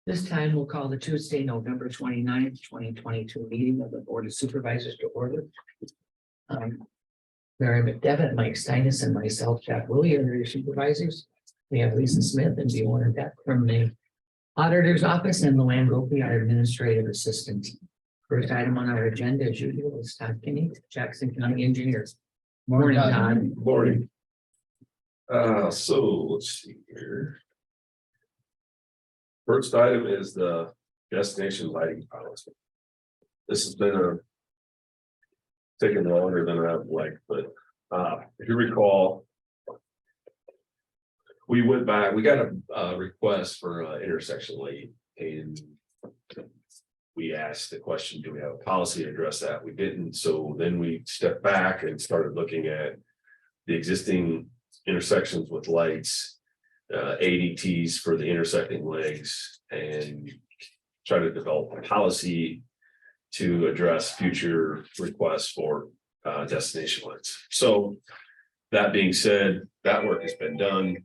This time we'll call the Tuesday, November 29th, 2022 meeting of the Board of Supervisors to order. Mary McDevitt, Mike Steinis, and myself, Jack Willie, are your supervisors. We have Lisa Smith and Deanna Beck from the Auditor's Office and Luann Rope, our Administrative Assistant. First item on our agenda, as usual, is Todd Kinney, Jackson County Engineers. Morning, Todd. Morning. So let's see here. First item is the destination lighting policy. This has been taking longer than I would like, but if you recall, we went back, we got a request for intersection light, and we asked the question, do we have a policy to address that? We didn't. So then we stepped back and started looking at the existing intersections with lights, ADTs for the intersecting legs, and try to develop a policy to address future requests for destination lights. So that being said, that work has been done.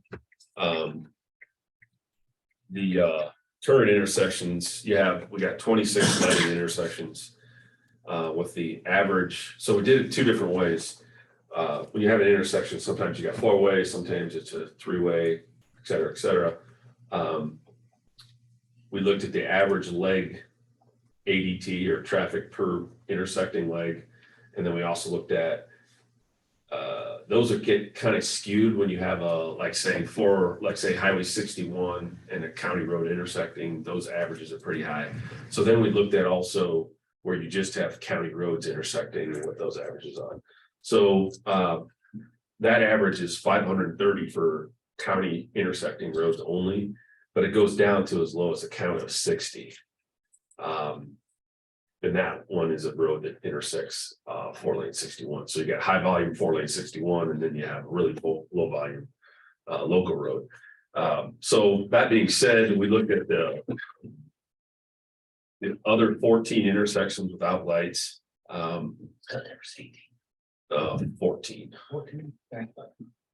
The current intersections, we got 26 lighting intersections with the average. So we did it two different ways. When you have an intersection, sometimes you got four-way, sometimes it's a three-way, et cetera, et cetera. We looked at the average leg ADT or traffic per intersecting leg. And then we also looked at those get kind of skewed when you have like say Highway 61 and a county road intersecting, those averages are pretty high. So then we looked at also where you just have county roads intersecting and what those averages are. So that average is 530 for county intersecting roads only, but it goes down to as low as a count of 60. And that one is a road that intersects 4-lane 61. So you got high volume 4-lane 61, and then you have really low volume local road. So that being said, we looked at the other 14 intersections without lights. 14.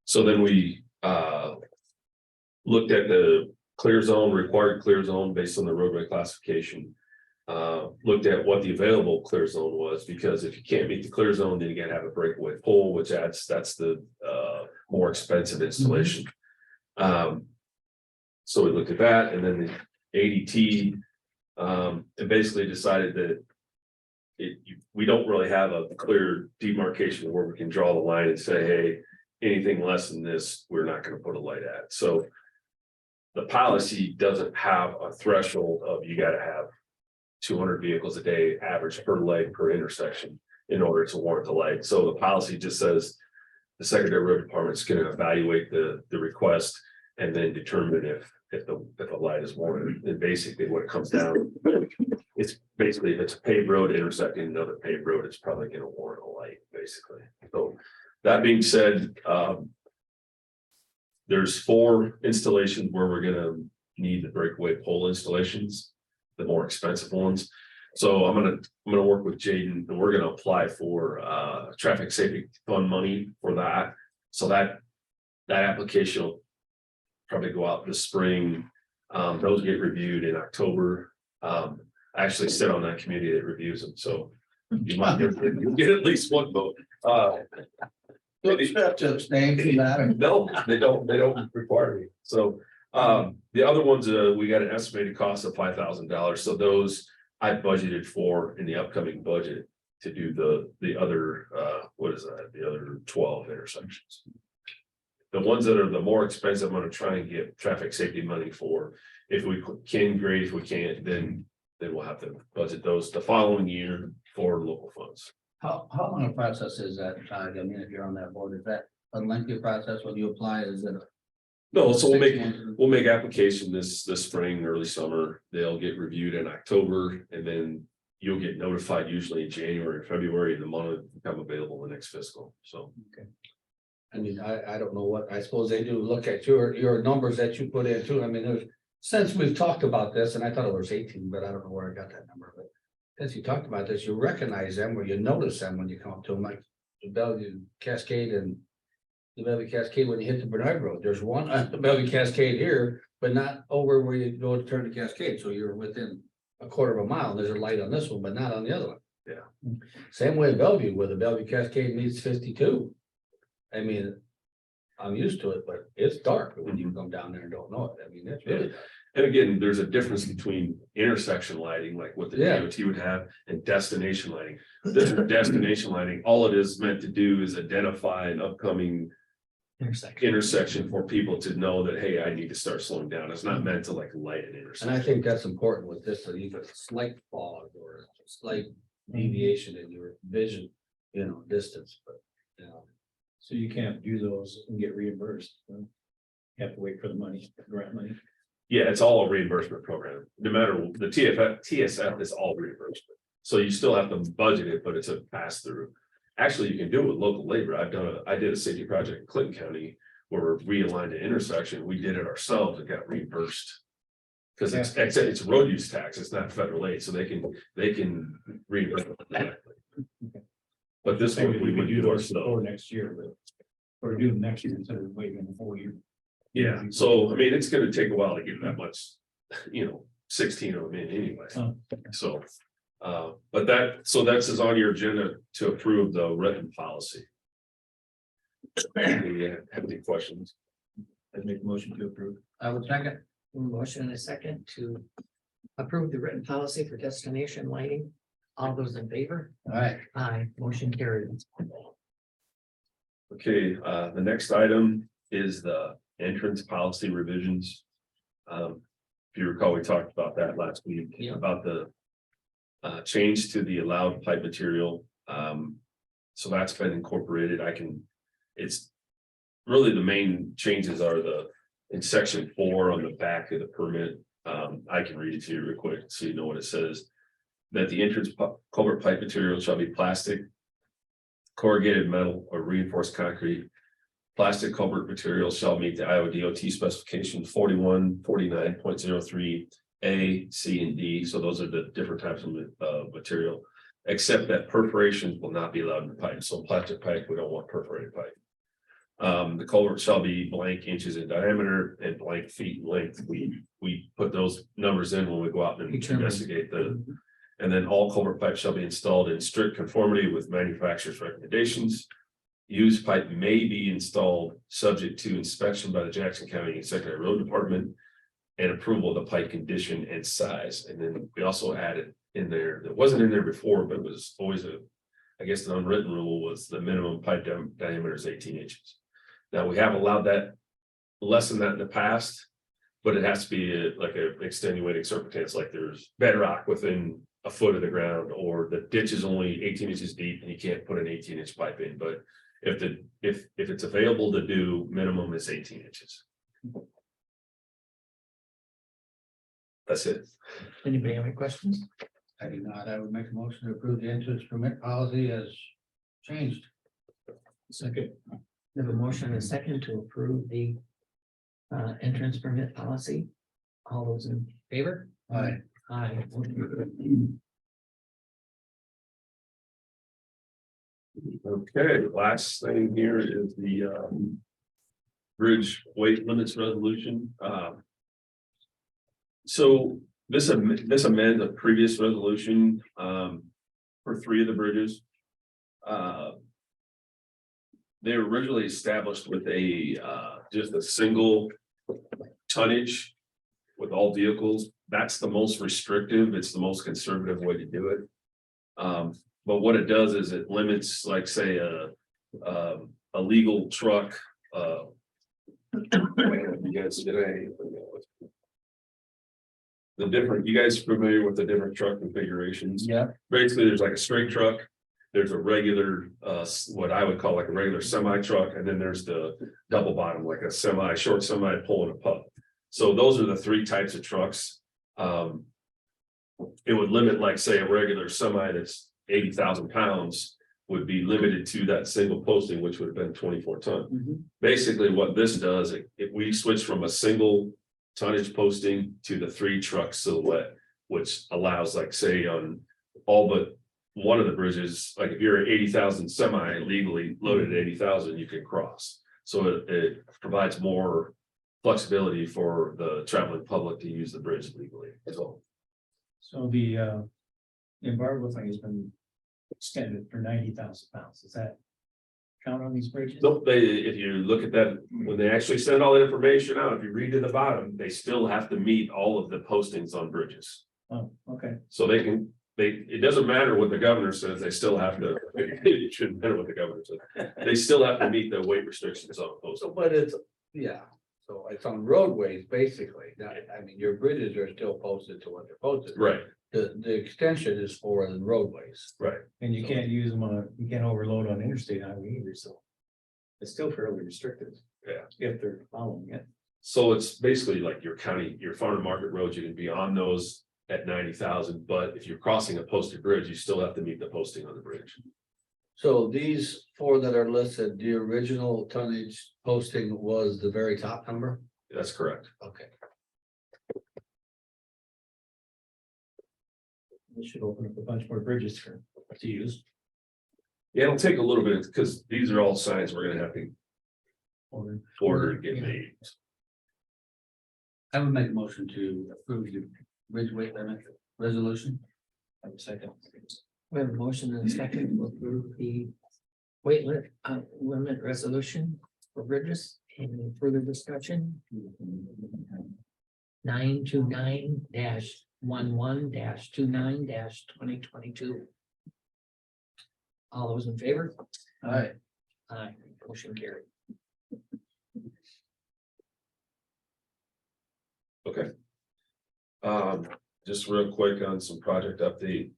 So then we looked at the clear zone, required clear zone based on the roadway classification. Looked at what the available clear zone was, because if you can't meet the clear zone, then you gotta have a breakaway pole, which that's the more expensive installation. So we looked at that, and then the ADT, and basically decided that we don't really have a clear demarcation where we can draw the line and say, hey, anything less than this, we're not going to put a light at. So the policy doesn't have a threshold of you got to have 200 vehicles a day average per leg per intersection in order to warrant the light. So the policy just says the secondary road department is going to evaluate the request and then determine if the light is warranted. And basically what it comes down, it's basically if it's a paved road intersecting another paved road, it's probably going to warrant a light, basically. So that being said, there's 4 installations where we're going to need the breakaway pole installations, the more expensive ones. So I'm gonna work with Jaden, and we're gonna apply for traffic safety fund money for that. So that application will probably go out this spring. Those get reviewed in October. I actually sit on that committee that reviews them, so you might get at least one vote. Do you have to abstain from that? No, they don't require me. So the other ones, we got an estimated cost of $5,000. So those I budgeted for in the upcoming budget to do the other the other 12 intersections. The ones that are the more expensive, I'm going to try and get traffic safety money for. If we can, great. If we can't, then we'll have to budget those the following year for local funds. How long a process is that, Todd? I mean, if you're on that board, is that a lengthy process when you apply? Is it? No, so we'll make application this spring, early summer. They'll get reviewed in October, and then you'll get notified usually in January or February, and the money will become available the next fiscal. So Okay. I mean, I don't know what, I suppose they do look at your numbers that you put in too. I mean, since we've talked about this, and I thought it was 18, but I don't know where I got that number, but since you talked about this, you recognize them or you notice them when you come up to them, like the Bellevue, Cascade, and the Bellevue Cascade when you hit the Bernard Road. There's one on the Bellevue Cascade here, but not over where you go to turn the Cascade. So you're within a quarter of a mile. There's a light on this one, but not on the other one. Yeah. Same way in Bellevue, where the Bellevue Cascade meets 52. I mean, I'm used to it, but it's dark when you come down there and don't know it. I mean, it's really dark. And again, there's a difference between intersection lighting, like what the Yeah. DOT would have, and destination lighting. This is destination lighting. All it is meant to do is identify an upcoming intersection for people to know that, hey, I need to start slowing down. It's not meant to like light an And intersection. I think that's important with this, so you get a slight fog or a slight deviation in your vision, distance, but, So you can't do those and get reimbursed. You have to wait for the money, grant money. Yeah, it's all a reimbursement program. No matter the TSF is all reimbursement. So you still have to budget it, but it's a pass through. Actually, you can do it with local labor. I did a safety project in Clinton County where we realigned an intersection. We did it ourselves and got reimbursed. Because it's road use tax, it's not federal aid, so they can reimburse it directly. But this one, we would do those ourselves. for next year, but. Or do them next year instead of waiting a whole year. Yeah, so I mean, it's gonna take a while to get that much, 16 of them in anyway. Oh. So, but that's is on your agenda to approve the written policy. Yeah, have any questions? I'd make a motion to approve. I would second. Motion and a second to approve the written policy for destination lighting. All those in favor? All right. Aye, motion carried. Okay, the next item is the entrance policy revisions. If you recall, we talked about that last week, Yeah. about the change to the allowed pipe material. So that's been incorporated. It's really the main changes are in section 4 on the back of the permit. I can read it to you real quick so you know what it says. That the entrance culvert pipe material shall be plastic, corrugated metal, or reinforced concrete. Plastic culvert material shall meet the Iowa DOT specification 4149.03 A, C, and D. So those are the different types of material, except that perforations will not be allowed in the pipe. So plastic pipe, we don't want perforated pipe. The culvert shall be blank inches in diameter and blank feet in length. We put those numbers in when we go out and investigate and then all culvert pipes shall be installed in strict conformity with manufacturer's recommendations. Used pipe may be installed subject to inspection by the Jackson County Secondary Road Department and approval of the pipe condition and size. And then we also added in there, that wasn't in there before, but it was always I guess the unwritten rule was the minimum pipe diameter is 18 inches. Now we have allowed that less than that in the past, but it has to be like an extenuating circumstance, like there's bedrock within a foot of the ground, or the ditch is only 18 inches deep and you can't put an 18-inch pipe in. But if it's available to do, minimum is 18 inches. That's it. Anybody have any questions? I do not. I would make a motion to approve the entrance permit policy as changed. Second. We have a motion and a second to approve the entrance permit policy. All those in favor? Aye. Aye. Okay, last thing here is the bridge weight limits resolution. So this amends a previous resolution for 3 of the bridges. They were originally established with just a single tonnage with all vehicles. That's the most restrictive. It's the most conservative way to do it. But what it does is it limits, like, say, a legal truck. You guys, you guys familiar with the different truck configurations? Yeah. Basically, there's like a straight truck. There's a regular, what I would call like a regular semi truck, and then there's the double bottom, like a short semi pulling a pup. So those are the 3 types of trucks. It would limit, like, say, a regular semi that's 80,000 pounds would be limited to that single posting, which would have been 24 ton. Basically, what this does, if we switch from a single tonnage posting to the 3 truck silhouette, which allows, like, say, on all but one of the bridges, like if you're at 80,000 semi legally loaded at 80,000, you can cross. So it provides more flexibility for the traveling public to use the bridge legally. So So the embargo thing has been extended for 90,000 pounds. Does that count on these bridges? nope, if you look at that, when they actually send all the information out, if you read to the bottom, they still have to meet all of the postings on bridges. Oh, okay. So it doesn't matter what the governor says, they still have to, it shouldn't matter what the governor says. They still have to meet the weight restrictions on post. So, but it's, yeah, so it's on roadways, basically, I mean, your bridges are still posted to what they're posted. Right, The extension is for the roadways. right. And you can't use them you can't overload on interstate highway either, so. It's still fairly restricted. Yeah. If they're following it. So it's basically like your county, your farm and market roads, you can be on those at 90,000, but if you're crossing a posted bridge, you still have to meet the posting on the bridge. So these four that are listed, the original tonnage posting was the very top number? That's correct. Okay. We should open up a bunch more bridges to use. Yeah, it'll take a little bit, because these are all signs we're gonna have to Or order and get made. I would make a motion to approve the bridge weight limit resolution. I would second. We have a motion and a second to approve the weight limit resolution for bridges. Any further discussion? 929-11-29-2022. All those in favor? All right. Aye, motion carried. Okay. Just real quick on some project update.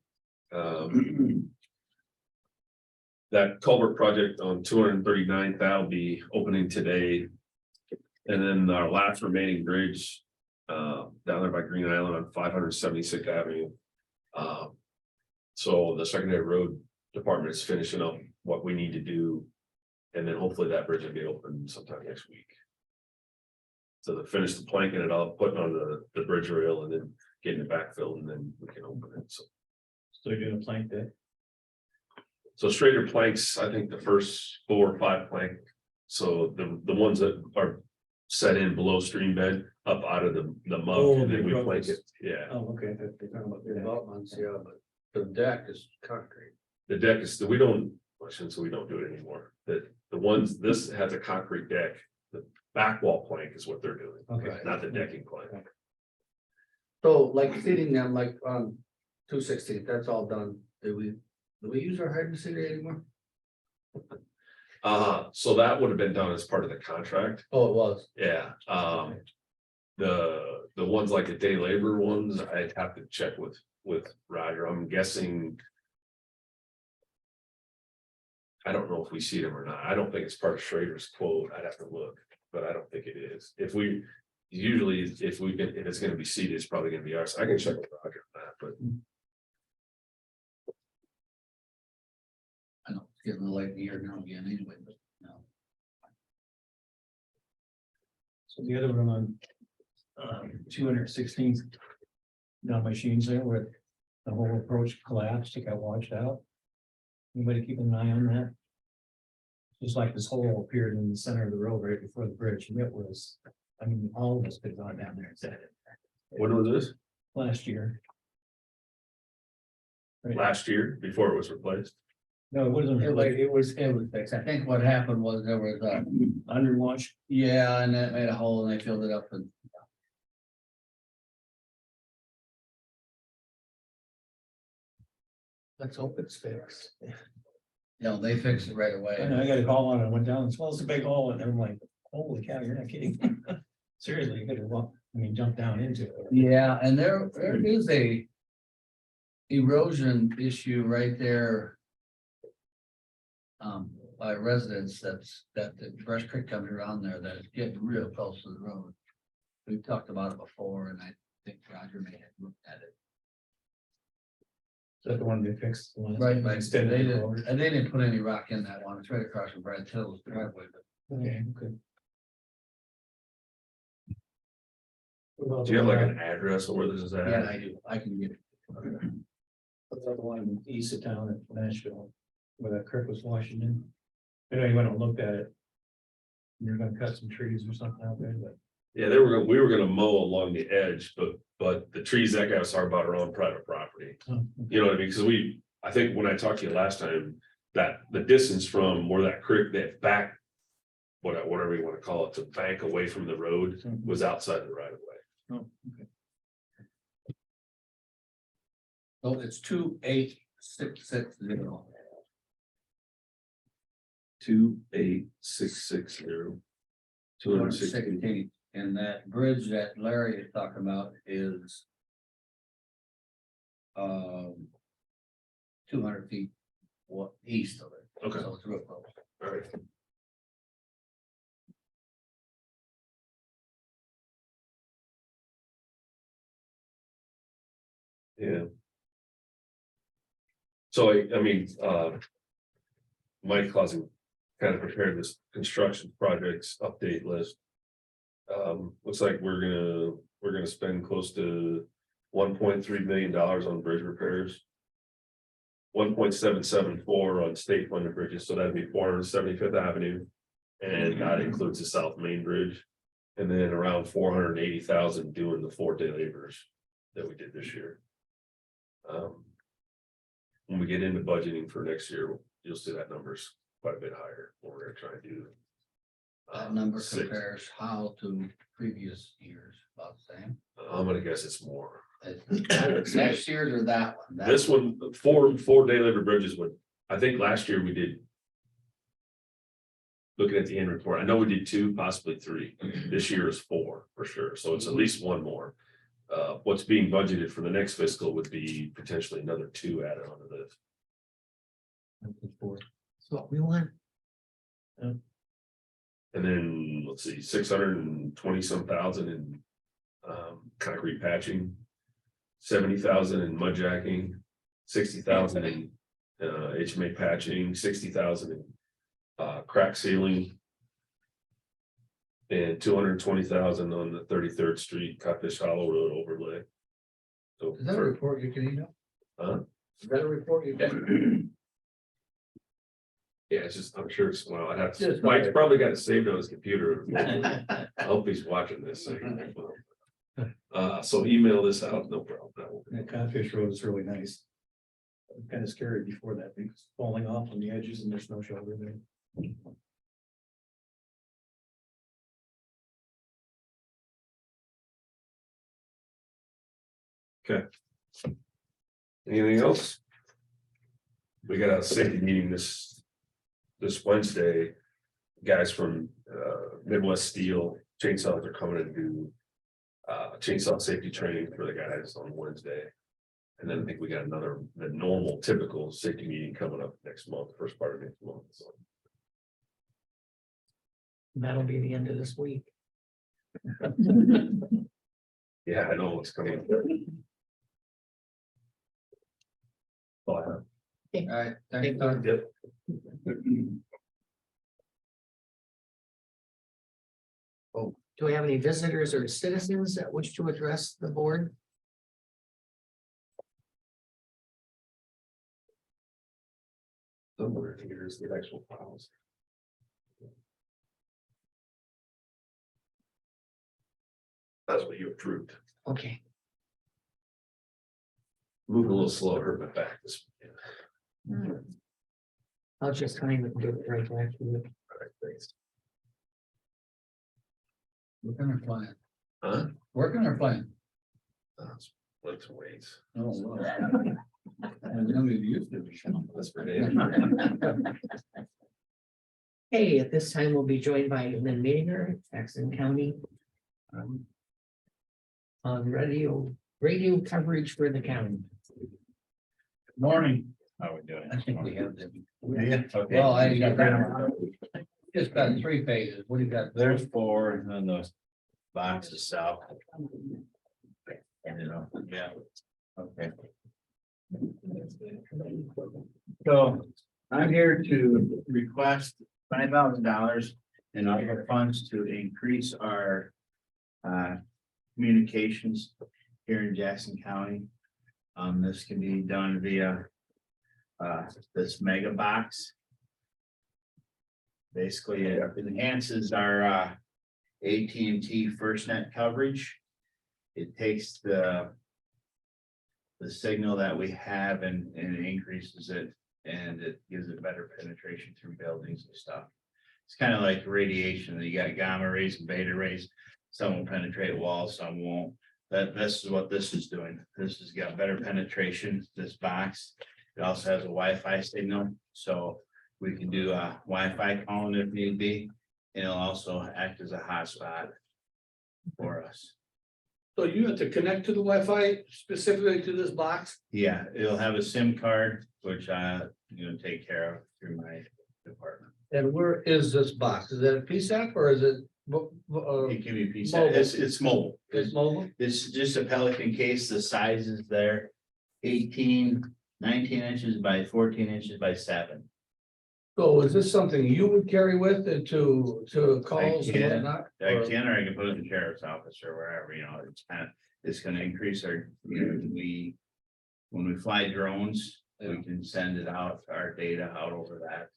That culvert project on 239th, that'll be opening today. And then our last remaining bridge, down there by Green Island on 576th Avenue. So the secondary road department is finishing up what we need to do. And then hopefully that bridge will be open sometime next week. So to finish the planking it all, putting on the bridge rail and then getting it backfilled and then we can open it. So You're doing a plank day. So straighter planks, I think the first 4 or 5 plank. So the ones that are set in below stream bed up out of the muck Oh, and then the we plank roads. it. Yeah, Oh, okay. I thought they were talking about The that. developments, yeah, but the deck is concrete. the deck is, we don't, well, I shouldn't say we don't do it anymore. The ones, this has a concrete deck. The back wall plank is what they're doing, Okay. not the decking plank. So like seating them like on 216, that's all done. Do we use our hydro seeder anymore? So that would have been done as part of the contract. Oh, it was. Yeah, the ones like the day labor ones, I'd have to check with Roger. I'm guessing. I don't know if we see them or not. I don't think it's part of Schrader's quote. I'd have to look, but I don't think it is. If it's gonna be seated, it's probably gonna be ours. I can check with Roger on that, but I know, it's getting late in the year now again anyway, but no. So the other one on 216th. Down by Sheen's there where the whole approach collapsed, it got washed out. Anybody keeping an eye on that? Just like this hole appeared in the center of the road right before the bridge, and it was, I mean, all of us could have gone down there and said it when was this? last year. Right. Last year, before it was replaced? No, it wasn't, It was fixed. I think what happened was there was underwash. yeah, and that made a hole and they filled it up and. Let's hope it's fixed. You know, they fixed it right away. I got a call on it, I went down, and well, it's a big hole, and I'm like, holy cow, you're not kidding. Seriously, you could have walked, jumped down into it. Yeah, and there is a erosion issue right there. By residents that the Brush Creek comes around there that is getting real close to the road. We've talked about it before and I think Roger may have looked at it. Is that the one they fixed? The one that's Right, been but extended they over? didn't, and they didn't put any rock in that one. It's right across from Brad Till's driveway, but Okay, okay. What about Do you have the like one- an address of where this is at? yeah, I do. I can get it. what about the one east of town at Nashville, where that creek was washing in? I know you went and looked at it. You're gonna cut some trees or something out there, but. Yeah, we were gonna mow along the edge, but the trees that guy was talking about are on private property. You know what I mean? Because I think when I talked to you last time, that the distance from where that creek, that back. Whatever you want to call it, to bank away from the road was outside the right of way. Oh, okay. So it's 28660. 28660. 260. And that bridge that Larry is talking about is 200 feet east of it. Okay, So it's real close. all right. Yeah. So I mean, Mike Clausen kind of prepared this construction projects update list. Looks like we're gonna spend close to $1.3 million on bridge repairs. 1.774 on state funded bridges, so that'd be 475th Avenue. And that includes the South Main Bridge. And then around 480,000 doing the 4-day labors that we did this year. When we get into budgeting for next year, you'll see that number's quite a bit higher. We're gonna try and do. That number 6. compares how to previous years, about the same. I'm gonna guess it's more. Next year's or that one? This one, 4-day labor bridges would, I think last year we did. Looking at the end report, I know we did 2, possibly 3. This year is 4 for sure, so it's at least 1 more. What's being budgeted for the next fiscal would be potentially another 2 added onto this. That's what we want. And then, let's see, 620 some thousand in concrete patching. 70,000 in mud jacking, 60,000 in HMA patching, 60,000 in crack sealing. And 220,000 on the 33rd Street Codfish Hollow Road overlay. So Is that a report you can email? Is that a report you can? yeah, it's just, I'm sure it's, well, I'd have to, Just- Mike's probably got it saved on his computer. I hope he's watching this. So email this out, no problem. That Codfish Road is really nice. I'm kind of scary before that, because falling off on the edges and there's no shoulder there. Anything else? We got a safety meeting this Wednesday. Guys from Midwest Steel Chainsaws are coming to do chainsaw safety training for the guys on Wednesday. And then I think we got the normal typical safety meeting coming up next month, first part of next month. So That'll be the end of this week. yeah, I know what's coming. Oh, I have. All right, thank you. Yep. Do we have any visitors or citizens that wish to address the board? Somewhere here's the actual files. That's what you approved. Okay, Moved a little slow, hurt my back this weekend. I'll just kind of do it right back to you. All right, thanks. Working or playing? Huh? Working or playing? Let's wait. Oh, wow. And then we used to be. That's for Dave. Hey, at this time, we'll be joined by Lynn Mayer, Jackson County. On radio coverage for the county. Morning. How we doing? I think we have them. Yeah, okay. Well, I just got 3 pages. What do you got? There's 4 and then the boxes south. You know, yeah, okay. So I'm here to request $5,000 in ARPA funds to increase our communications here in Jackson County. This can be done via this mega box. Basically, it enhances our AT&T FirstNet coverage. It takes the signal that we have and increases it, and it gives it better penetration through buildings and stuff. It's kind of like radiation. You got gamma rays and beta rays. Some will penetrate walls, some won't. This is what this is doing. This has got better penetration, this box. It also has a Wi-Fi signal, so we can do a Wi-Fi calling if need be. And it'll also act as a hotspot for us. So you have to connect to the Wi-Fi specifically to this box? Yeah, it'll have a SIM card, which I'm gonna take care of through my department. And where is this box? Is that a PSAP or is it? It can be piece, Mobile. it's mobile. It's mobile? It's just a Pelican case, the size is there, 19 inches by 14 inches by 7. So is this something you would carry with it to calls and can. whatnot? I Or- can, or I can put it in the sheriff's office or wherever, it's kind of, it's gonna increase our, when we fly drones, we can send it out, our data out over that.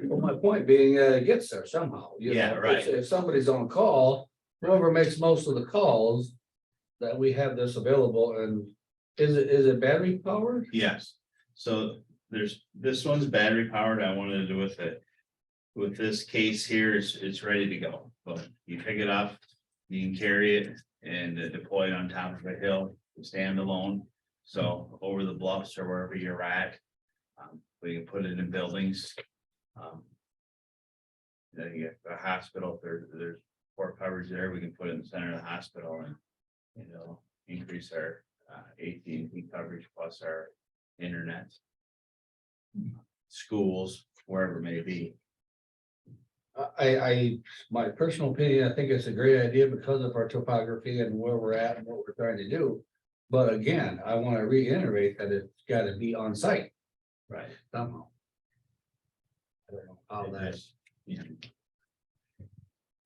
Well, my point being, it gets there somehow. you Yeah, know, right. If somebody's on call, whoever makes most of the calls, that we have this available and is it battery powered? Yes, so this one's battery powered. I wanted to do with it. With this case here, it's ready to go. But you pick it up, you can carry it and deploy it on top of a hill, stand alone. So over the bluffs or wherever you're at, we can put it in buildings. Then you get a hospital, there's port coverage there, we can put it in the center of the hospital and it'll increase our AT&T coverage plus our internet. Schools, wherever it may be. My personal opinion, I think it's a great idea because of our topography and where we're at and what we're trying to do. But again, I want to reiterate that it's got to be on site Right. somehow. I don't know how that's.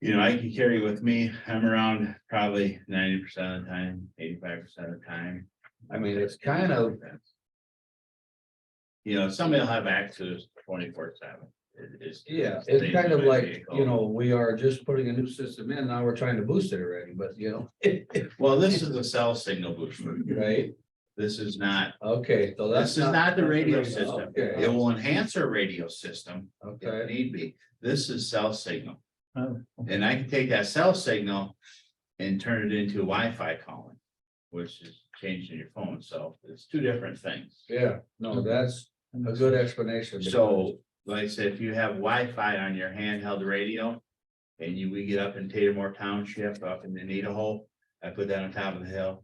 I can carry with me, I'm around probably 90% of the time, 85% of the time. I mean, it's kind of, Somebody will have access 24/7. yeah, it's kind of like, we are just putting a new system in, now we're trying to boost it already, but Well, this is a cell signal booster. right? This is not, Okay, so that's. this is not the radio system. Okay, It will enhance our radio system if okay, need be. This is cell signal. Oh, And I can take that cell signal and turn it into Wi-Fi calling, which is changing your phone. So it's two different things. yeah, no, that's a good explanation. So, like I said, if you have Wi-Fi on your handheld radio and we get up in Tatumore Township, up in the Anita Hole, I put that on top of the hill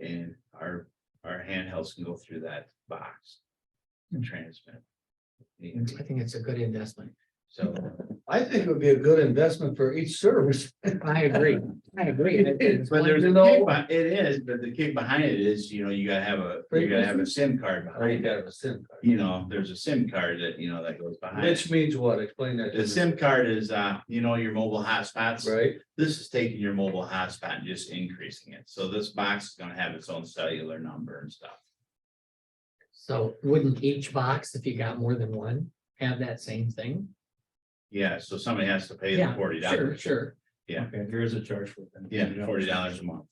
and our handhelds can go through that box and transmit. I think it's a good investment. So, I think it would be a good investment for each service. I agree. but there's a kick it is, but the kick behind it is, you gotta have a SIM card behind it. a SIM card. There's a SIM card that, that goes behind Which it. means what? Explain that. to The me. SIM card is, your mobile hotspots. Right, This is taking your mobile hotspot and just increasing it. So this box is gonna have its own cellular number and stuff. So wouldn't each box, if you got more than one, have that same thing? Yeah, so somebody has to pay the Yeah, $40. Sure. Yeah. okay, there is a charge for them. Yeah, $40 a month.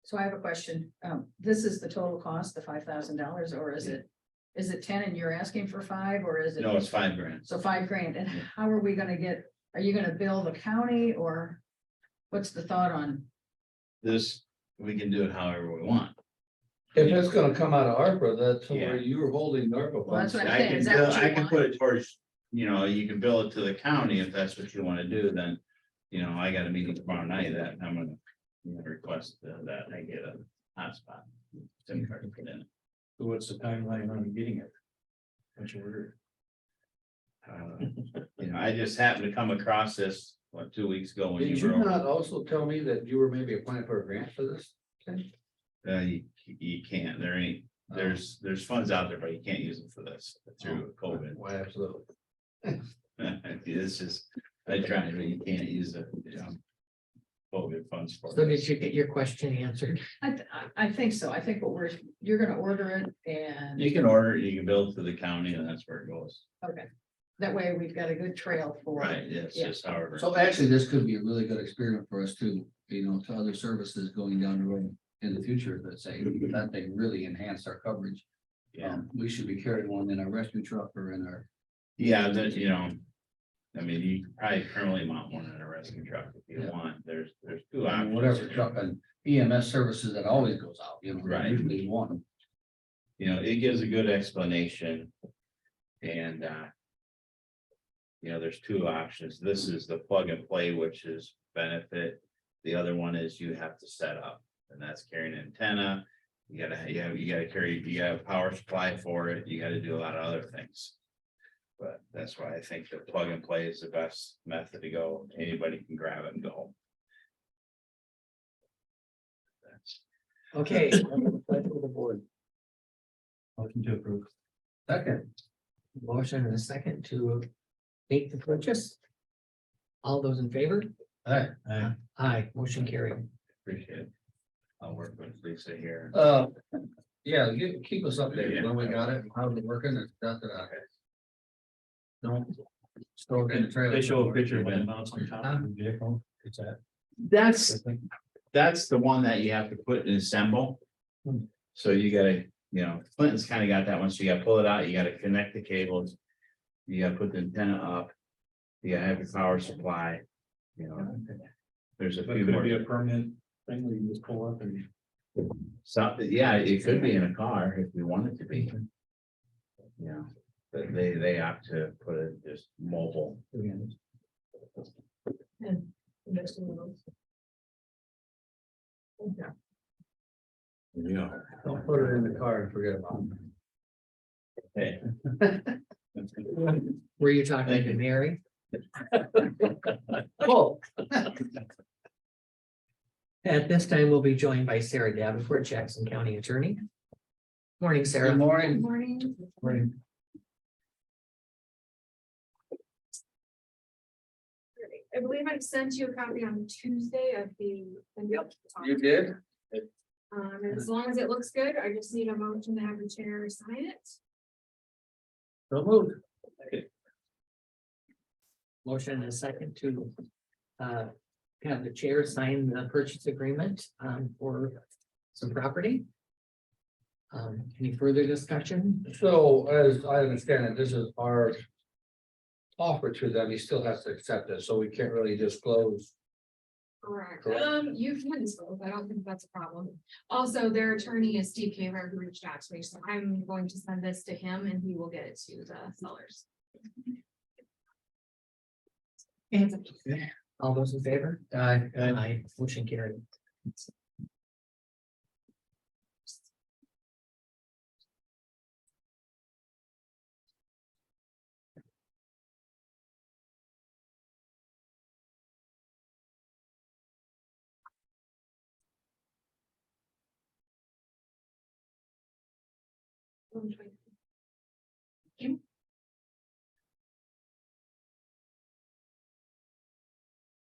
So I have a question. This is the total cost, the $5,000, or is it 10 and you're asking for 5, or is it? No, it's $5,000. So $5,000, and how are we gonna are you gonna bill the county, or what's the thought on? This, we can do it however we want. if it's gonna come out of ARPA, that's Yeah. where you were holding the ARPA Well, that's funds. what I'm saying. Is that what you I can want? put it towards, you can bill it to the county if that's what you want to do, then, I got a meeting tomorrow night that I'm gonna request that I get a hotspot. SIM card put in. So what's the timeline on getting it? What's your order? I just happened to come across this, 2 weeks ago when Did you you were over. not also tell me that you were maybe applying for a grant for this? You can't, there ain't, there's funds out there, but you can't use them for this through COVID. Why, absolutely. It's just, I tried, but you can't use it, COVID funds for. So did you get your question answered? I think so. I think you're gonna order it and, You can order, it, you can bill it to the county and that's where it goes. okay. That way we've got a good trail for. Right, it's Yeah. just however. So actually, this could be a really good experiment for us too, you know, to other services going down the road in the future, let's say, that they really enhance our coverage. Yeah, We should be carrying one in our rescue truck or in our, yeah, that, you know. I mean, you probably currently want one in a rescue truck if you Yeah. want, there's two options. whatever truck and EMS services that always goes out, you know. Right. Usually one. You know, it gives a good explanation. And, you know, there's two options. This is the plug and play, which is benefit. The other one is you have to set up, and that's carrying an antenna. You gotta carry, you gotta have power supply for it. You gotta do a lot of other things. But that's why I think the plug and play is the best method to go. Anybody can grab it and go. That's- Okay. Pleasure of the board. Motion to approve. Second, Motion and a second to make the purchase. All those in favor? hey, Aye, motion carried. Appreciate it. I'll work with Lisa here. yeah, keep us updated when we got it, how's it working, and stuff that. Don't. Store it in the trailer. They show a picture when it mounts on top of the vehicle. It's that. That's the one that you have to put and assemble. So you gotta, you know, Clinton's kind of got that one, so you gotta pull it out, you gotta connect the cables. You gotta put the antenna up. You gotta have your power supply, you know. There's a But few could it more. be a permanent thing where you just pull up and? So, yeah, it could be in a car if we want it to be. Yeah, but they opt to put it just mobile. Yeah. Don't put it in the car and forget about it. Hey. Were you talking Thank to you. Mary? Oh. At this time, we'll be joined by Sarah Davenport, Jackson County Attorney. Morning, Good Sarah. morning. Morning. I believe I sent you a copy on Tuesday of the. Yep, You did? And as long as it looks good, I just need a motion to have the chair sign it. So moved. Motion and a second to have the chair sign the purchase agreement for some property. Any further discussion? So as I understand it, this is our offer to them, he still has to accept it, so we can't really disclose. Correct. Correct. You can disclose, I don't think that's a problem. Also, their attorney is Steve Kaver, who reached out to me, so I'm going to send this to him and he will get it to the sellers. All those in favor? Aye, motion carried.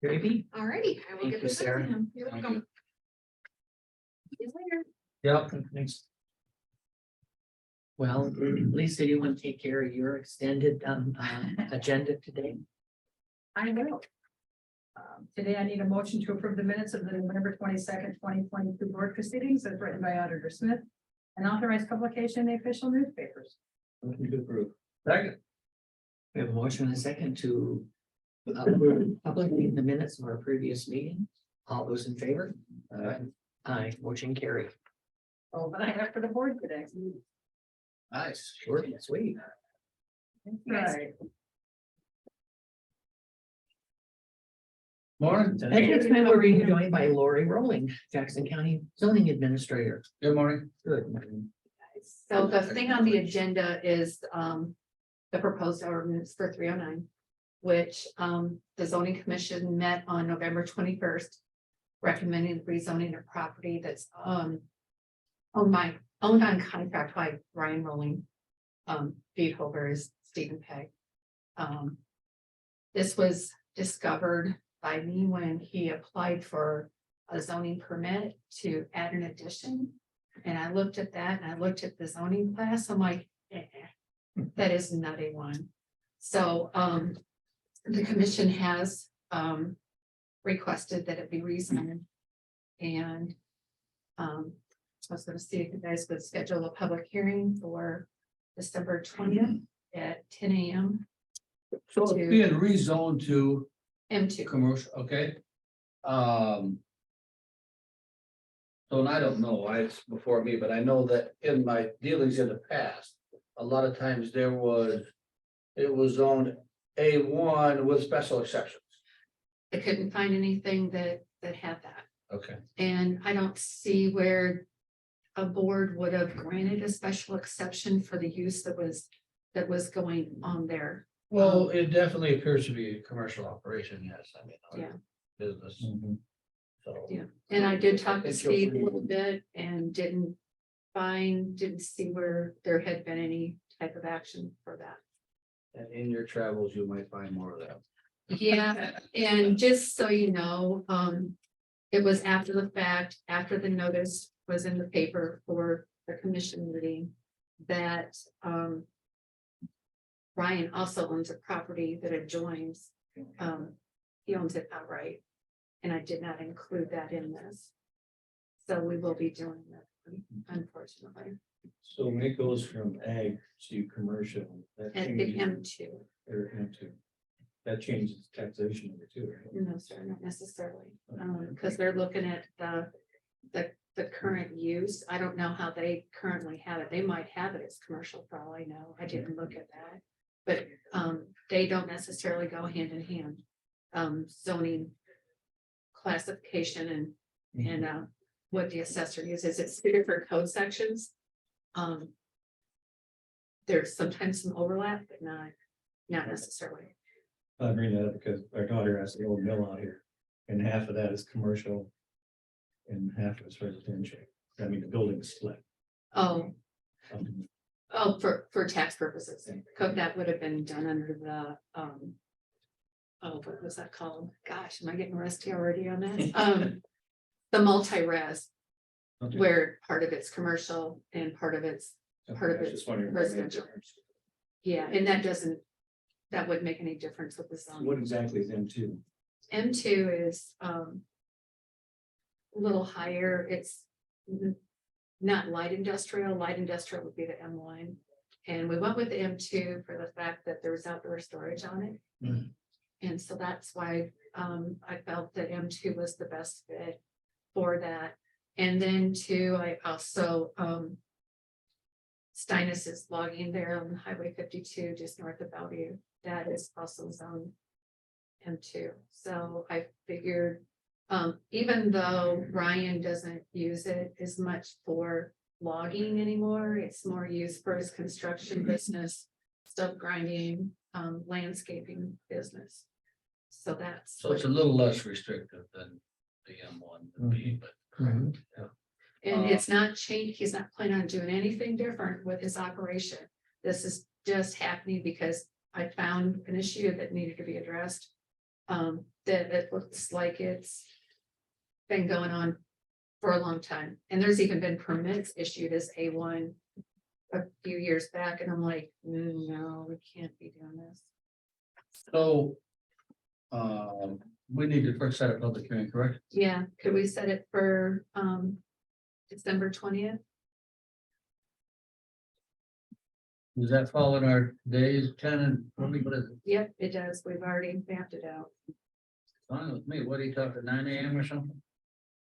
Gravy? Alrighty, I will Thank get you, this to Sarah. him. You're Thank welcome. See you later. Yep. Thanks. Well, Lisa, do you want to take care of your extended agenda today? I will. Today I need a motion to approve the minutes of the November 22nd, 2022 board proceedings as written by Auditor Smith and authorized publication in the official newspapers. Motion to approve. Second. We have a motion and a second to approve publishing the minutes of our previous meeting. All those in favor? Aye, motion carried. Oh, but I have for the board today. Nice. Short and sweet. Right. Morning. At this time, we're being joined by Lori Rowling, Jackson County Zoning Administrator. Good morning. Good morning. So the thing on the agenda is the proposed ordinance for 309, which the zoning commission met on November 21st, recommending rezoning a property that's owned on contract by Ryan Rowling. Deed holder is Stephen Pegg. This was discovered by me when he applied for a zoning permit to add an addition. And I looked at that and I looked at the zoning class, I'm like, that is not a one. So, the commission has, requested that it be rezoned. And, I was gonna see if you guys would schedule a public hearing for December 20th at 10 a.m. So it's being rezoned to M2. commercial, okay? So and I don't know why it's before me, but I know that in my dealings in the past, a lot of times it was zoned A1 with special exceptions. I couldn't find anything that had that. Okay. And I don't see where a board would have granted a special exception for the use that was going on there. Well, it definitely appears to be a commercial operation, yes, I mean. Yeah. Business, so. Yeah. And I did talk to It's your Steve a freedom. little bit and didn't see where there had been any type of action for that. And in your travels, you might find more of that. Yeah, and just so you know, it was after the fact, after the notice was in the paper for the commission meeting, that, Ryan also owns a property that adjoins, he owns it outright. And I did not include that in this. So we will be doing that, unfortunately, So when it goes from ag to commercial, that at the changes, M2. or into, that changes taxation of it too, right? No, sir, not necessarily, because they're looking at the current use. I don't know how they currently have it. They might have it as commercial for all I know. I didn't look at that. But they don't necessarily go hand in hand. Zoning classification and what the assessor uses, it's two different code sections. There's sometimes some overlap, but not necessarily. I bring that up because our daughter has the old mill out here, and half of that is commercial. And half of it's residential. I mean, the building's split. Oh, Um, for tax purposes, that would have been done under the, what was that called? Gosh, am I getting rusty already on that? The multi-res, okay. where part of it's commercial and part of it's, part of I was it's just wondering if that made a residential. difference. Yeah, and that wouldn't make any difference with the zone. What exactly is M2? M2 is, a little higher, it's not light industrial would be the M1. And we went with the M2 for the fact that there was outdoor storage on it. Mhm. And so that's why, I felt that M2 was the best fit for that. And then too, I also, Steinus is logging there on Highway 52, just north of Bellevue. That is also zone M2. So I figured, even though Ryan doesn't use it as much for logging anymore, it's more used for his construction business, stuff grinding, landscaping business. So that's. So it's a little less restrictive than the M1 would be, but. Mhm. And it's not changed, he's not planning on doing anything different with his operation. This is just happening because I found an issue that needed to be addressed. That it looks like it's been going on for a long time. And there's even been permits issued as A1 a few years back, and I'm like, no, we can't be doing this. So. We need to first set a public hearing, correct? Yeah, could we set it for December 20th? Does that fall in our days, 10 and, what is it? Yep, it does. We've already mapped it out. Fine with me, what are you talking, 9 a.m. or something?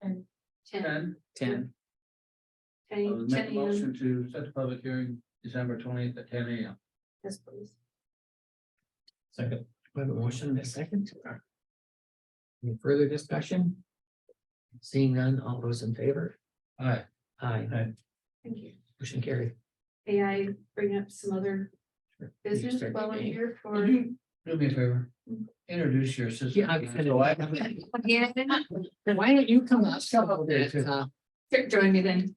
10. 10? 10. 10 Make a 10 a.m. motion to set the public hearing December 20th at 10 a.m. Yes, please. Second. We have a motion and a second. Any further discussion? Seeing none, all those in favor? Aye. Aye. Thank you. Motion carried. May I bring up some other Sure. business start while I'm meeting. here for? Would you do me a favor? Introduce your assistant. Yeah, I So I- Yeah, Then why don't you come up? join me then.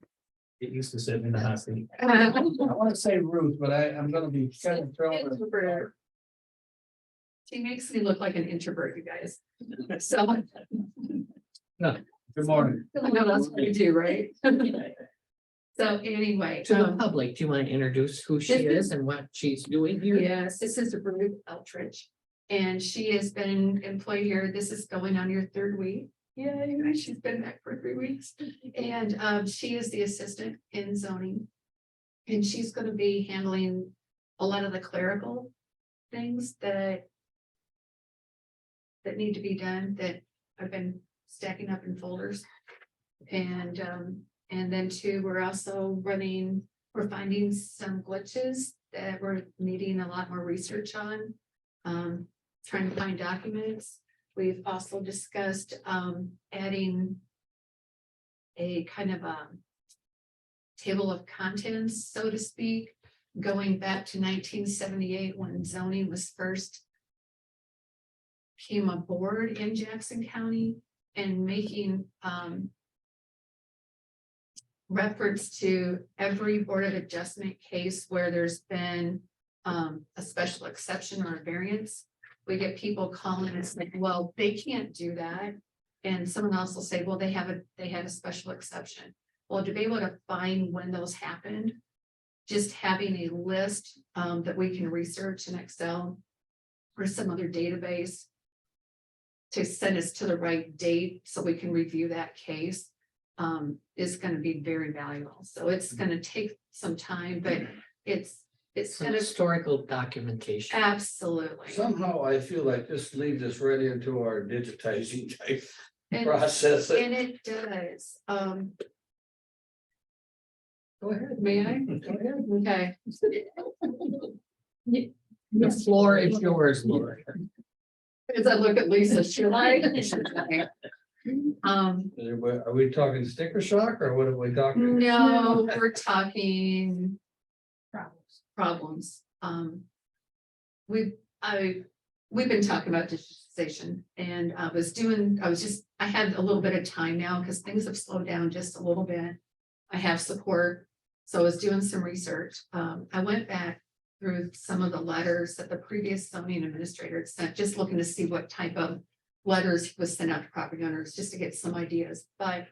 It used to sit in the hot seat. I want to say Ruth, but I'm gonna be kind of throwing. She makes me look like an introvert, you guys. So. Good morning. I know that's what you do, right? So anyway. To the public, do you want to introduce who she This is and what she's doing here? Yes, this is Ruth Eltridge. And she has been employed here. This is going on your third week. Yeah, she's been back for 3 weeks. And she is the assistant in zoning. And she's gonna be handling a lot of the clerical things that need to be done, that I've been stacking up in folders. And then too, we're finding some glitches that we're needing a lot more research on. Trying to find documents. We've also discussed adding a kind of a table of contents, so to speak, going back to 1978 when zoning was first came aboard in Jackson County, and making reference to every Board of Adjustment case where there's been a special exception or a variance. We get people calling and saying, well, they can't do that. And someone else will say, well, they had a special exception. Well, to be able to find when those happened, just having a list that we can research in Excel or some other database to send us to the right date so we can review that case is going to be very valuable. So it's going to take some time, but it's Some going to historical documentation. absolutely. Somehow I feel like this leads us right into our digitizing type And- process. And it does. Go ahead. May I? Okay. The floor is yours, Laura. As I look at Lisa, should I? Are we talking sticker shock or what are we talking? No, we're talking problems. We've been talking about digitization, and I had a little bit of time now because things have slowed down just a little bit. I have support, so I was doing some research. I went back through some of the letters that the previous zoning administrator had sent, just looking to see what type of letters was sent out to property owners, just to get some ideas, but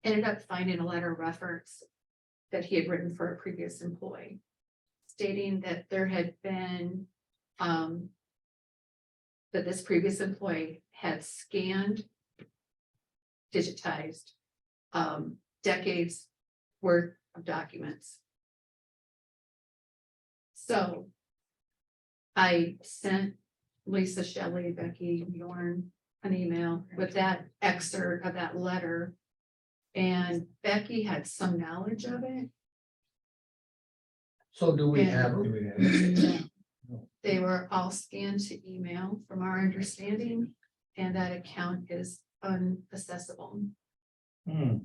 ended up finding a letter of reference that he had written for a previous employee, stating that there had been, that this previous employee had scanned, digitized, decades worth of documents. So I sent Lisa, Shelley, Becky, Bjorn an email with that excerpt of that letter. And Becky had some knowledge of it. So do we have? They were all scanned to email from our understanding, and that account is unaccessible. Hmm.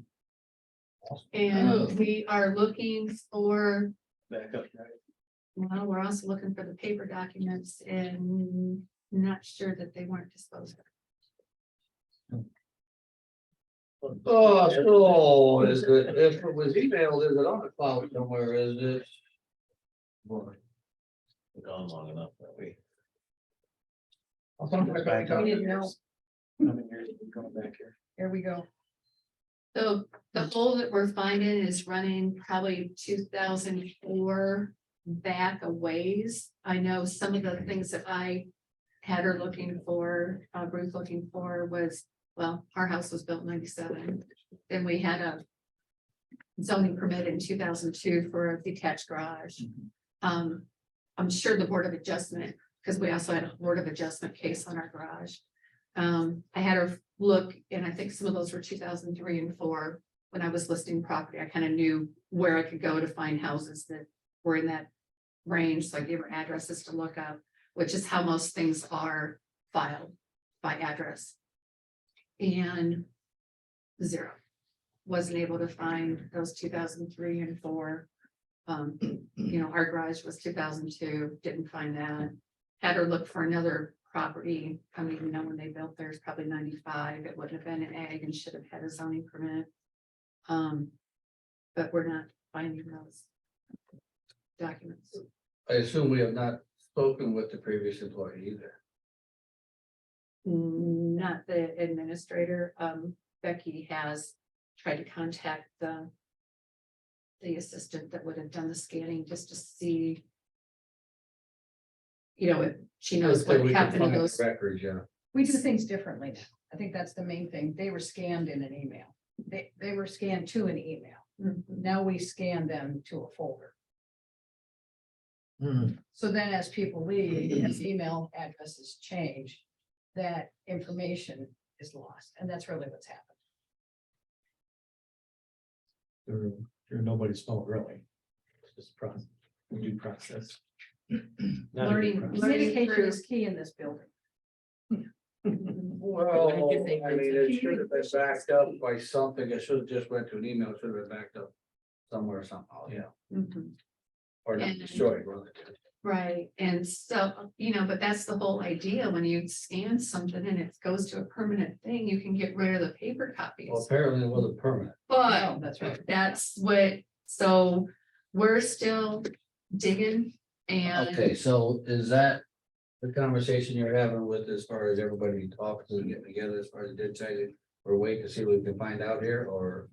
And we are looking for, Backup. well, we're also looking for the paper documents and not sure that they weren't disposed of. Oh, so is it, if it was emailed, is it on the cloud somewhere, is it? Gone long enough that we. I'll come back. We didn't know. Going back here. Here we go. So the hole that we're finding is running probably 2004 back a ways. I know some of the things that I had her looking for, Ruth looking for was, well, our house was built in 97. Then we had a zoning permit in 2002 for a detached garage. I'm sure the Board of Adjustment, because we also had a Board of Adjustment case on our garage. I had her look, and I think some of those were 2003 and 4. When I was listing property, I kind of knew where I could go to find houses that were in that range. So I gave her addresses to look up, which is how most things are filed, by address. And 0. Wasn't able to find those 2003 and 4. You know, our garage was 2002, didn't find that. Had her look for another property. I don't even know when they built theirs, probably 95. It would have been an ag and should have had a zoning permit. But we're not finding those documents. I assume we have not spoken with the previous employee either. Not the administrator. Becky has tried to contact the assistant that would have done the scanning just to see, you know, if she knows Until what we can happened to find those. records, yeah. We do things differently now. I think that's the main thing. They were scanned in an email. They were scanned to an email. Now we scan them to a folder. Hmm, So then as people leave, as email addresses change, that information is lost. And that's really what's happened. You're nobody's fault, really. It's just process, due process. Not a due Learning- process. Communication through- is key in this building. Well, I do think I mean, it's- it should have been backed up by something. It should have just went to an email. It should have been backed up somewhere somehow, yeah. Or not And- destroyed, rather. Right, and so, you know, but that's the whole idea. When you scan something and it goes to a permanent thing, you can get rid of the paper copies. Well, apparently it wasn't permanent. But No, that's right. that's what, so we're still digging and. Okay, so is that the conversation you're having with as far as everybody talking and getting together as far as digitizing? Or wait to see what we can find out here, or?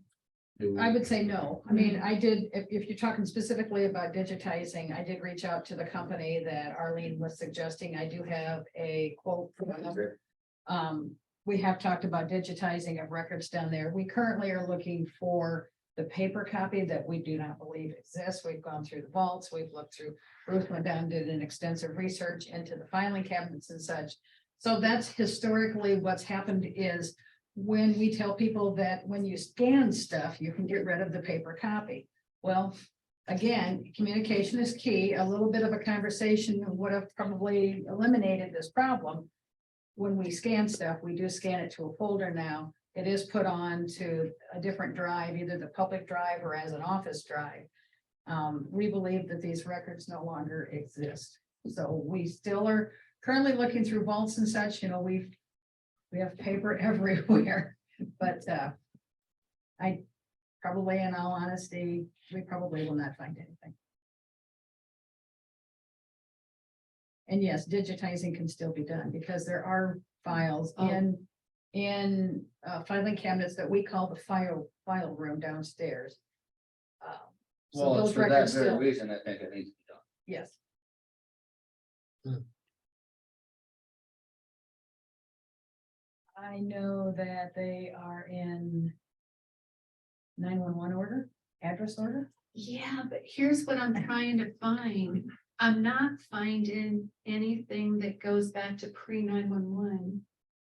do we- I would say no. I mean, I did, if you're talking specifically about digitizing, I did reach out to the company that Arlene was suggesting. I do have a quote for them. We have talked about digitizing of records down there. We currently are looking for the paper copy that we do not believe exists. We've gone through the vaults, we've looked through, Ruth went down, did an extensive research into the filing cabinets and such. So that's historically what's happened is when we tell people that when you scan stuff, you can get rid of the paper copy. Well, again, communication is key. A little bit of a conversation would have probably eliminated this problem. When we scan stuff, we do scan it to a folder now. It is put on to a different drive, either the public drive or as an office drive. We believe that these records no longer exist. So we still are currently looking through vaults and such, you know, we have paper everywhere, but I probably, in all honesty, we probably will not find anything. And yes, digitizing can still be done because there are files in filing cabinets that we call the file room downstairs. So Well, it's those for that records very still, reason, I think it needs to be done. yes. Hmm. I know that they are in 911 order, address order. Yeah, but here's what I'm trying to find. I'm not finding anything that goes back to pre 911.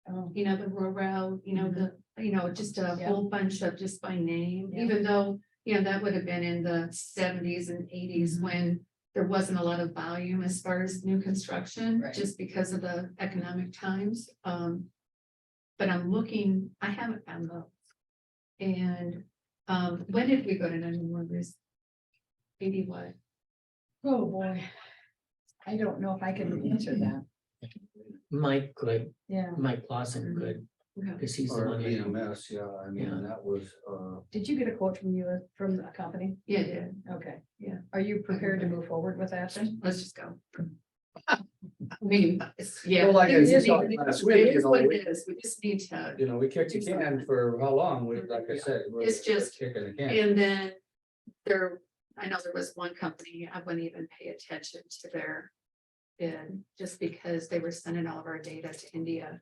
Oh, You know, the rural, you know, just a Yeah. whole bunch of just by name, Yeah. even though, you know, that would have been in the 70s and 80s Mhm. when there wasn't a lot of volume as far as new construction, Right. just because of the economic times. But I'm looking, I haven't found those. And when did we go to 911? This 80 what? oh, boy. I don't know if I can answer that. Mike could, Yeah. Mike Clausen could, Okay. because he's the Or one. that- EMS, yeah, I mean, Yeah. that was, Did you get a quote from you, from a company? Yeah, yeah, Okay. Yeah. Are you prepared to move forward with that then? let's just go. I mean, yeah. Well, like it as you is talked last week, you know, what we- it is. We just need to, you know, we kicked the can for how long? We, like I said. we're It's just- Kicking the can. and then I know there was one company, I wouldn't even pay attention to their bid, just because they were sending all of our data to India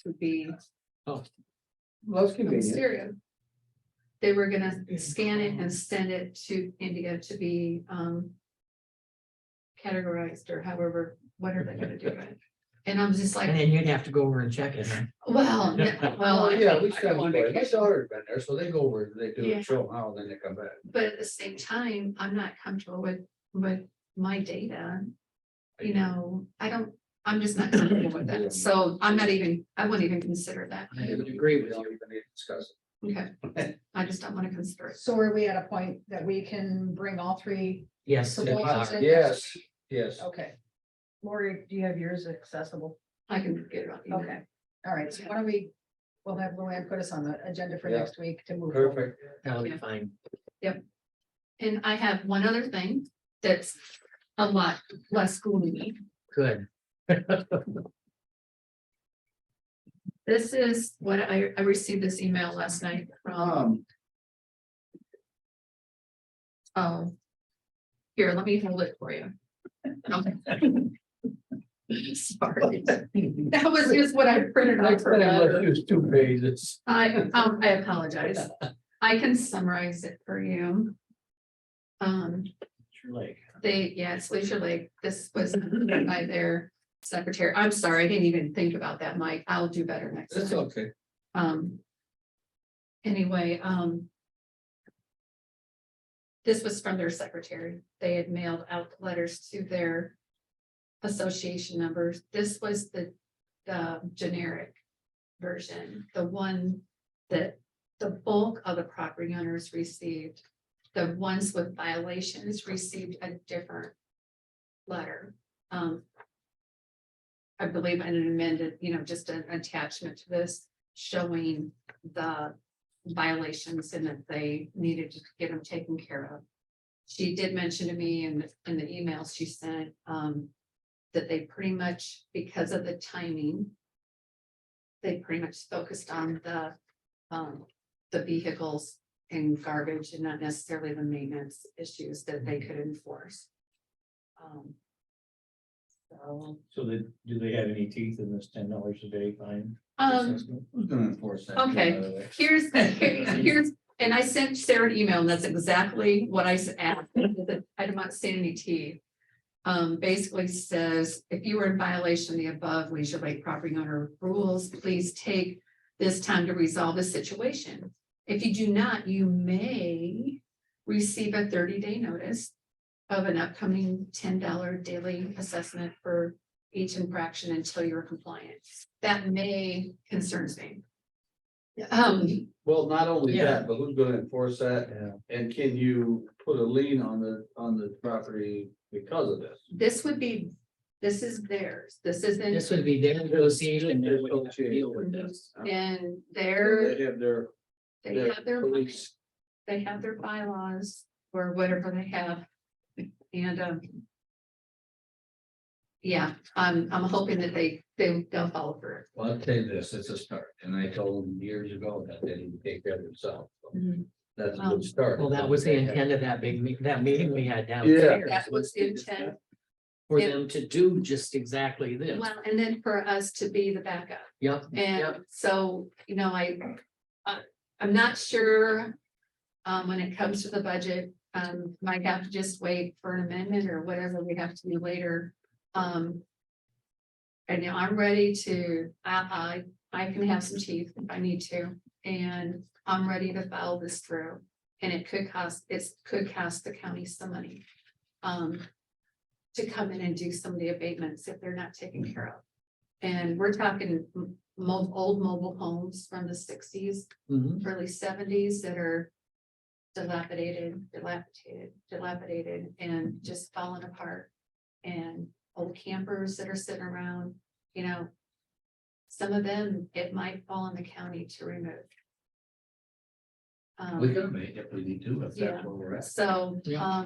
to be Well, that's convenient. stereo. They were gonna scan it and send it to India to be categorized or however, what are they gonna do it? And I'm just And like, then you'd have to go over and check it, huh? well, no, well. Well, yeah, we I send, go on my vacation. daughter's been there, so they go over, they do Yeah. a show how, then they come back. But at the same time, I'm not comfortable with my data. You know, I'm just not comfortable with that. So I wouldn't even consider that. I would agree We with don't you. even need to discuss Okay. I just don't want to consider it. So are we at a point that we can bring all three? Yes. So to both our- of them- it. Yes, yes. Okay. Lori, do you have yours accessible? I can get it on. email. Okay, all right, so why don't we'll have Luann put us on the agenda for Yeah. next week to move forward. Perfect. That'll be Yeah. fine. And I have one other thing that's a lot less gloomy. Good. This is what I received this email last night from. Oh. Here, let me hold it for you. Okay. Sorry. That was just what I printed out for letter. Use 2 pages. I apologize. I can summarize it for you. Sure, like, It's Leisure Lake. This was by their secretary. I'm sorry, I didn't even think about that, Mike. I'll do better next It's time. okay. Anyway, this was from their secretary. They had mailed out letters to their association members. This was the generic version, the one that the bulk of the property owners received. The ones with violations received a different letter. I believe an amended, just an attachment to this showing the violations and that they needed to get them taken care of. She did mention to me in the emails she sent, that they pretty much, because of the timing, they pretty much focused on the vehicles and garbage and not necessarily the maintenance issues that they could enforce. so do they have any teeth in this $10 a day fine? Who's gonna enforce that? Okay. by the way? Here's, and I sent Sarah an email, and that's exactly what I asked. I do not see any teeth. Basically says, if you were in violation of the above Leisure Lake property owner rules, please take this time to resolve the situation. If you do not, you may receive a 30-day notice of an upcoming $10 daily assessment for each infraction until you're compliant. That may concerns me. Well, not only Yeah. that, but who's gonna enforce that? Yeah. And can you put a lien on the property because of this? This is theirs. This isn't, This would be their negotiation. They would have to deal with this. and They have they their have their, police. they have their bylaws or whatever they have. And, yeah, I'm hoping that they'll follow through. Well, I'll tell you this, it's a start, and I told them years ago that they didn't take care of themselves. So Mhm. that's a good start. Well, that was the intent of that that meeting we had Yeah. downstairs. That was the intent. For them to do just exactly this. Well, and then for us to be the backup. Yep, yep. And so, I'm not sure. When it comes to the budget, might have to just wait for an amendment or whatever we have to do later. And I'm ready to, I can have some teeth if I need to, and I'm ready to follow this through. And it could cost the county some money. To come in and do some of the abatements if they're not taken care of. And we're talking old mobile homes from the 60s, Mhm. early 70s that are dilapidated, and just falling apart. And old campers that are sitting around, some of them, it might fall on the county to remove. We can make if we need to, if Yeah. that's where we're at. So, Yeah.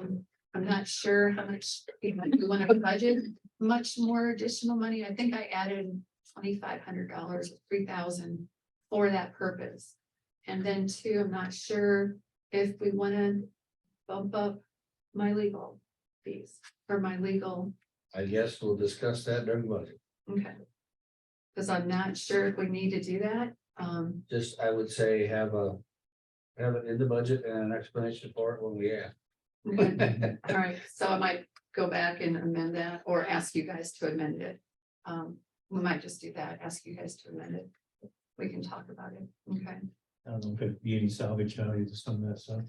I'm not sure how much, we want to budget much more additional money. I think I added $2,500, 3,000 for that purpose. And then two, I'm not sure if we want to bump up my legal fees or my legal, I guess we'll discuss that during budget. okay. Because I'm not sure if we need to do that. Just, I would say, have it in the budget and an explanation for it when we ask. Okay. All right, so I might go back and amend that or ask you guys to amend it. We might just do that, ask you guys to amend it. We can talk about it, okay? I don't know, could be any salvage value to some of that stuff.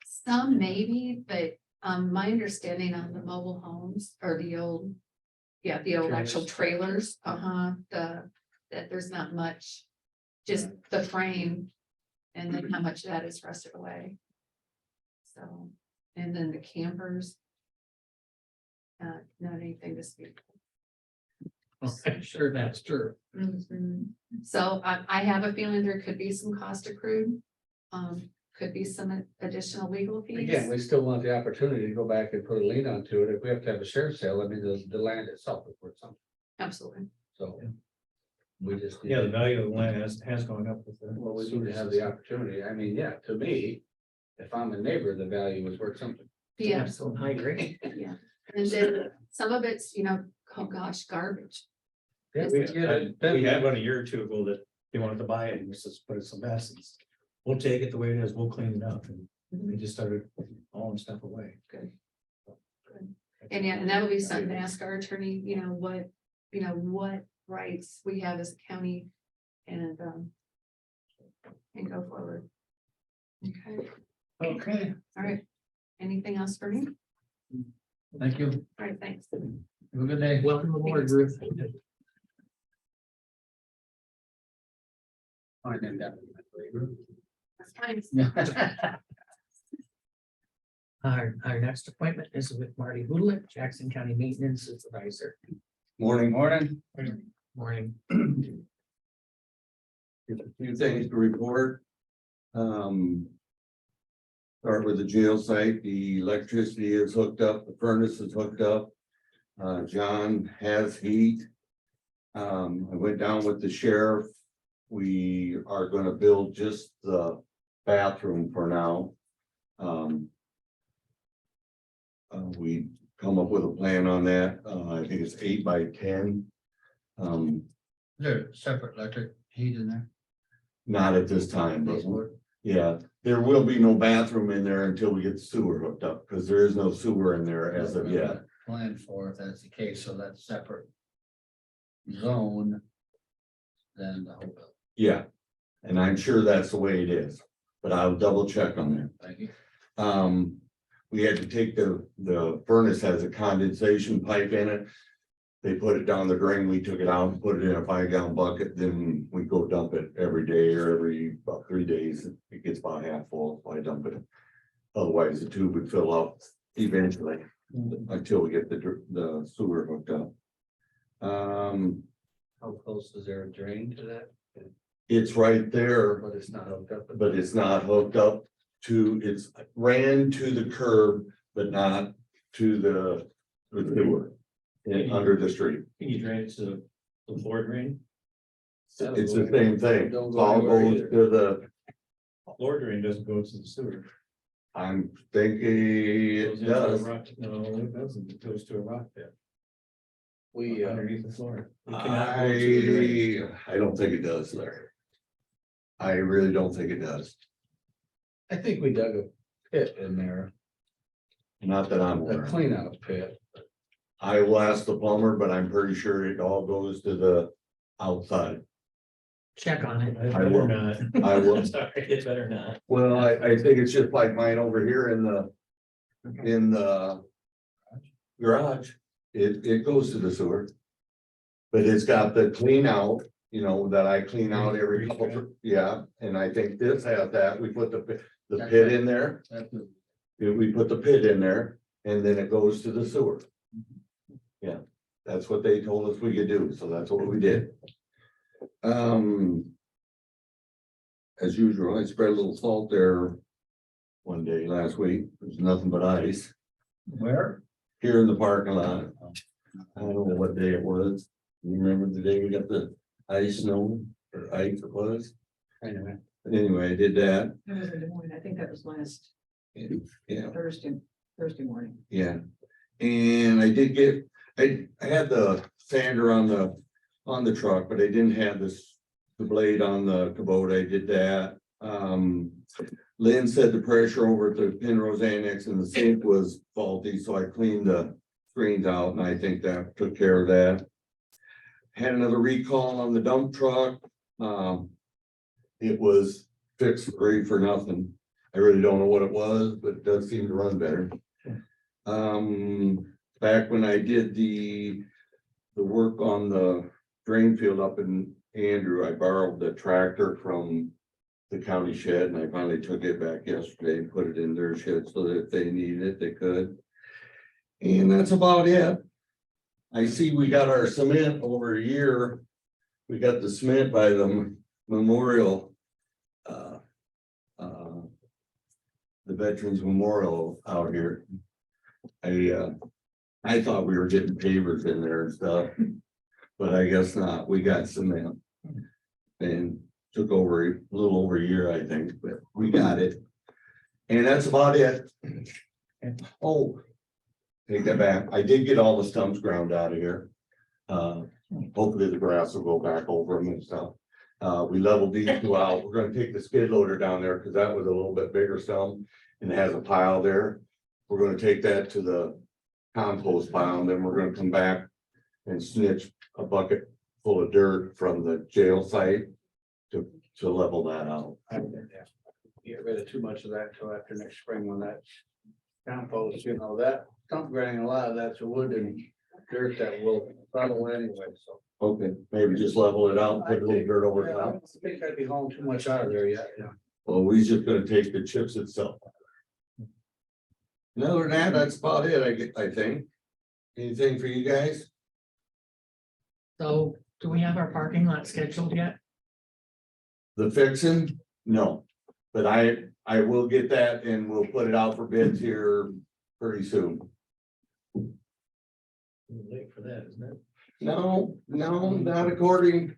Some maybe, but my understanding on the mobile homes or the old actual trailers, that there's not much. Just the frame and then how much that is rusted away. So, and then the campers. Not anything to speak. I'm sure that's true. So I have a feeling there could be some cost accrued. could be some additional legal fees. Again, we still want the opportunity to go back and put a lien onto it. If we have to have a sheriff sale, I mean, the land itself is worth something, Absolutely. so. We just. Yeah, the value of the land has gone up with the. Well, we need to have the opportunity. I mean, yeah, to me, if I'm a neighbor, the value is worth something. Yeah, Absolutely, I agree. yeah. And then some of it's, oh gosh, garbage. Yeah, we We had one a year or two ago that they wanted to buy it and just put it's a mess. It's- We'll take it the way it is, we'll clean it up, and they just started hauling stuff away. And yeah, and that'll be something to ask our attorney, what rights we have as a county and go forward. Okay, Okay, all right. Anything else for me? thank you. All right, thanks. Have a good day. Welcome aboard, Ruth. Fine, and that. That's fine. Our next appointment is with Marty Houlihan, Jackson County Maintenance Supervisor. Morning, morning. Morning. A few things to report. Start with the jail site, the electricity is hooked up, the furnace is hooked up. John has heat. I went down with the sheriff. We are gonna build just the bathroom for now. We come up with a plan on that. I think it's 8 by 10. There, separate electric heat in there. Not at this time, but yeah, there will be no bathroom in there until we get the sewer hooked up, because there is no sewer in there as of yet. Plan for if that's the case, so that's separate. Zone. Than the whole building. Yeah, and I'm sure that's the way it is, but I'll double check on that. Thank you. We had to take the furnace has a condensation pipe in it. They put it down the drain, we took it out and put it in a 5-gallon bucket, then we go dump it every day or every about 3 days. It gets about half full, so I dump it. Otherwise, the tube would fill up eventually until we get the sewer hooked up. How close is there a drain to that? It's right there, But it's not hooked up. but it's not hooked up to, it's ran to the curb, but not to the sewer. Under the street. Can you drain it to the floor drain? It's the same thing. Don't go All anywhere goes either. to the, Floor drain doesn't go to the sewer. I'm thinking it Goes into a does. rock- No, it doesn't, it goes to a rock pit We, underneath the floor. It cannot go to the drain. I don't think it does, Larry. I really don't think it does. I think we dug a pit in there, Not that I'm a aware. cleanout pit. I will ask the plumber, but I'm pretty sure it all goes to the outside. Check on it. It I better will. not. I will. I'm sorry, it better not. Well, I think it's just like mine over here in the garage. It goes to the sewer. But it's got the clean out, that I clean out every couple, yeah, and I think this has that. We put the pit in there. We put the pit in there and then it goes to the sewer. Yeah, that's what they told us we could do, so that's what we did. As usual, I spread a little salt there one day last week. There's nothing but ice Where? here in the parking lot. I don't know what day it was. You remember the day we got the ice snow or ice it was? Anyway. Anyway, I did that. That was in Des Moines. I think that was last Yeah. Thursday morning. Yeah, and I did get, I had the sander on the truck, but I didn't have the blade on the Kubota. I did that. Lynn said the pressure over at the Penrose Annex and the sink was faulty, so I cleaned the screens out and I think that took care of that. Had another recall on the dump truck. It was fixed free for nothing. I really don't know what it was, but it does seem to run better. Back when I did the work on the drain field up in Andrew, I borrowed the tractor from the county shed and I finally took it back yesterday and put it in their shed so that if they needed it, they could. And that's about it. I see we got our cement over a year. We got the cement by the memorial the Veterans Memorial out here. I thought we were getting pavers in there and stuff, but I guess not. We got cement. And took over a little over a year, I think, but we got it. And that's about it. Oh, take that back. I did get all the stumps ground out of here. Hopefully the grass will go back over them and stuff. We leveled these two out. We're gonna take the skid loader down there because that was a little bit bigger stump and it has a pile there. We're gonna take that to the compost pile, and then we're gonna come back and snitch a bucket full of dirt from the jail site to level that out. I would get rid of too much of that till after next spring when that compost, you know, that stump grinding, a lot of that's wood and dirt that will settle anyway, so. Okay, maybe just level it out, put a little dirt over I top. don't think I'd be hauling too much out of there yet, yeah. Well, we're just gonna take the chips itself. And other than that, that's about it, I think. Anything for you guys? So do we have our parking lot scheduled yet? The fixing? No, but I will get that and we'll put it out for bids here pretty soon. Late for that, isn't it? No, not according.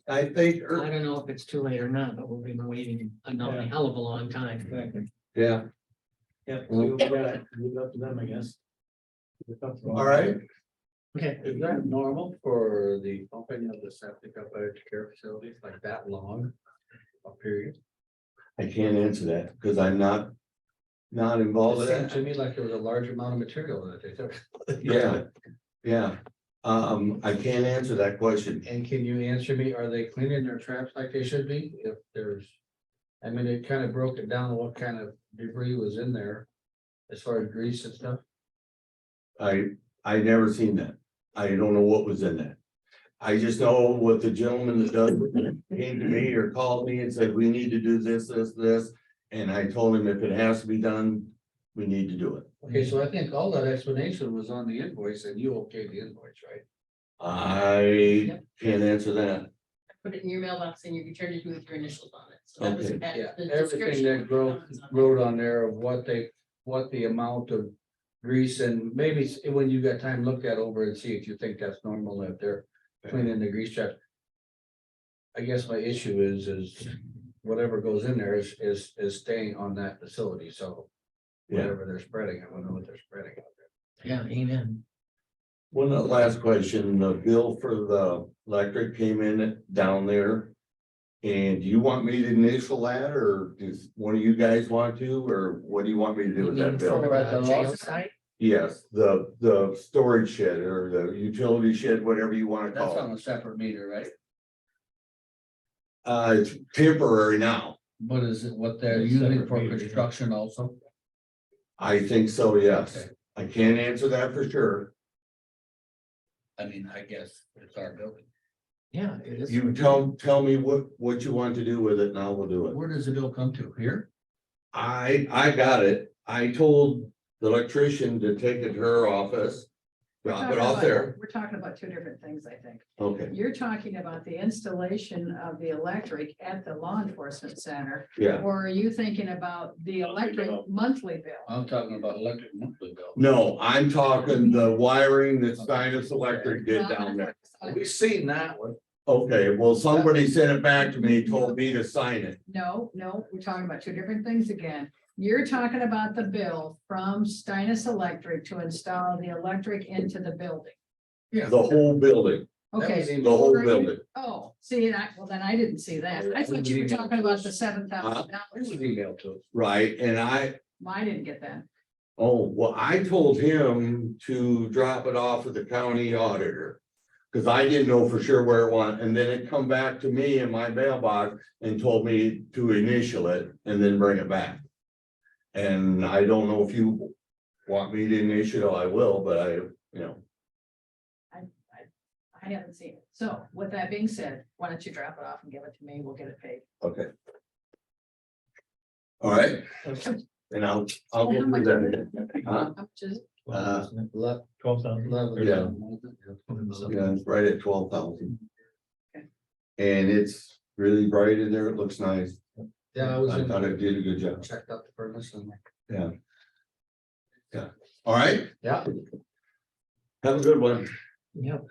I think, I don't know if it's too late or not, but we've been waiting a hell of a long time. Exactly. yeah, Yeah, so, yeah, leave it up to them, I guess. all right. Okay, Is that normal for the pumping of the septic up at care facilities like that long? A period? I can't answer that because I'm not involved It in seemed that. to me like there was a large amount of material that they took. Yeah. I can't answer that question. And can you answer me, are they cleaning their traps like they should be? If there's, I mean, it kind of broke it down, what kind of debris was in there as far as grease and stuff. I never seen that. I don't know what was in that. I just know what the gentleman that does it came to me or called me and said, we need to do this. And I told him if it has to be done, we need to do it. Okay, so I think all that explanation was on the invoice and you okayed the invoice, right? I can't answer that. Put it in your mailbox and you return it with your initials on it. So that was Okay. that- Yeah, the everything description that wrote on there of what the amount of grease and maybe when you got time, look that over and see if you think that's normal, if they're cleaning the grease trap. I guess my issue is whatever goes in there is staying on that facility, so. Yeah. Whatever they're spreading, I don't know what they're spreading out there. yeah, amen. One last question, the bill for the electric came in down there. And do you want me to initial that or does one of you guys want to, or what do you want me to do You with mean that bill? for At the the jail law- site? Yes, the storage shed or the utility shed, whatever you wanna That's call on it. a separate meter, right? It's temporary now. What is it, what they're It's using separate for meter. construction also? I think so, yes. Okay. I can't answer that for sure. I mean, I guess it's our building. Yeah, it is. You tell me what you want to do with it and I will do it. Where does the bill come to? Here? I got it. I told the electrician to take it to her office. Drop it off there. We're talking about two different things, I think. Okay, You're talking about the installation of the electric at the law enforcement center, yeah. or are you thinking about the electric monthly bill? I'm talking about electric monthly bill. No, I'm talking the wiring that Steinus Electric did down there. We've seen that one. Okay, well, somebody sent it back to me, told me to sign it. No, we're talking about two different things again. You're talking about the bill from Steinus Electric to install the electric into the building. The whole building, Okay. was the whole building. Oh, see that, well, then I didn't see that. I thought you were talking about the $7,000. There's an email to us. Right, and I didn't get that. oh, well, I told him to drop it off at the county auditor. Cause I didn't know for sure where it went, and then it come back to me in my mailbox and told me to initial it and then bring it back. And I don't know if you want me to initial, I will, but I haven't seen it. So with that being said, why don't you drop it off and give it to me? We'll get it paid. okay. All right, and I'll go through that. Huh? How much is it? 12,000. Yeah. Yeah, it's right at 12,000. Okay. And it's really bright in there, it looks nice. Yeah, I was I in, thought I did a good job. checked out the furnace and. Yeah. Yeah, all right, Yeah. have a good one. Yep.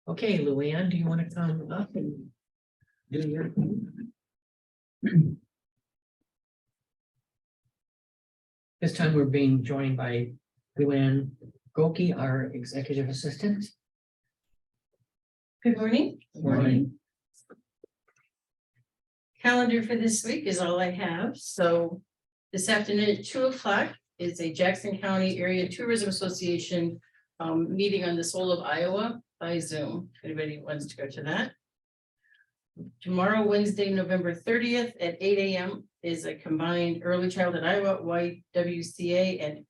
Okay, Luann, do you want to come up and do your thing? This time we're being joined by Luann Goki, our executive assistant. Good morning. Morning. Calendar for this week is all I have. So this afternoon at 2 o'clock is a Jackson County Area Tourism Association meeting on the soul of Iowa by Zoom. If anybody wants to go to that. Tomorrow, Wednesday, November 30th at 8 a.m. is a combined Early Childhood Iowa YWCA and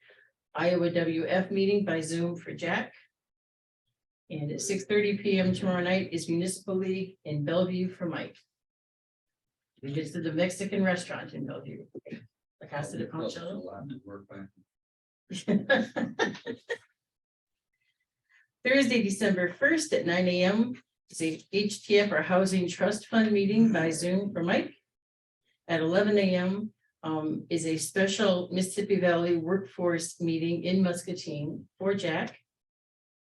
Iowa WF meeting by Zoom for Jack. And at 6:30 p.m. tomorrow night is Municipal League in Bellevue for Mike. We just did the Mexican restaurant in Bellevue. La Casa de Pancho. Thursday, December 1st at 9 a.m. is a HTF or Housing Trust Fund meeting by Zoom for Mike. At 11 a.m. Is a special Mississippi Valley Workforce meeting in Muscatine for Jack.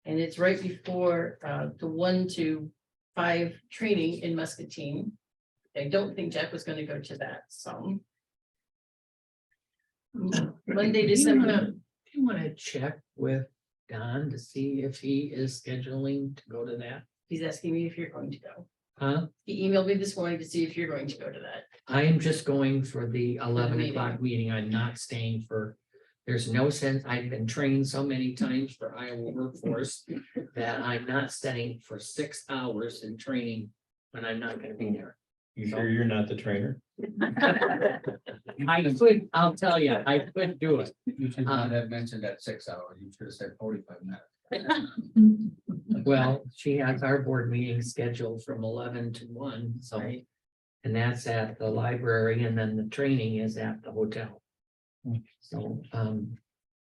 And it's right before the 1 to 5 training in Muscatine. I don't think Jack was going to go to that, so. Monday, December. Do you want to check with Don to see if he is scheduling to go to that? He's asking me if you're going to go. Huh? He emailed me this morning to see if you're going to go to that. I am just going for the 11 meeting. o'clock meeting. I'm not staying for. There's no sense. I've been trained so many times for Iowa workforce that I'm not staying for 6 hours in training when I'm not gonna be there. You sure you're not the trainer? I could, I'll tell you, I could do it. You should not have mentioned that 6 hours, you should have said 45 minutes. Well, she has our board meeting scheduled from 11 to 1, so. Right. And that's at the library, and then the training is at the hotel. So,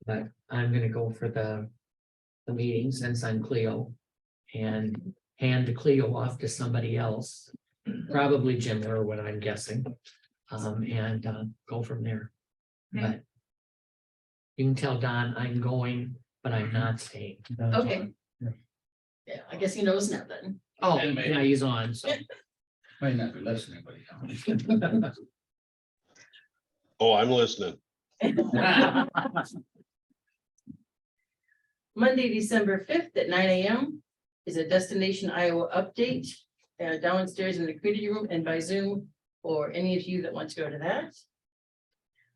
but I'm gonna go for the meeting since I'm Cleo. And hand the Cleo off to somebody else, probably Jim or what I'm guessing. And go from there. But you can tell Don I'm going, but I'm not staying. Okay. Yeah, I guess he knows now then. Oh, yeah, he's on, so. Might not be listening, but he Oh, I'm listening. Monday, December 5th at 9 a.m. is a Destination Iowa update downstairs in the community room and by Zoom for any of you that want to go to that.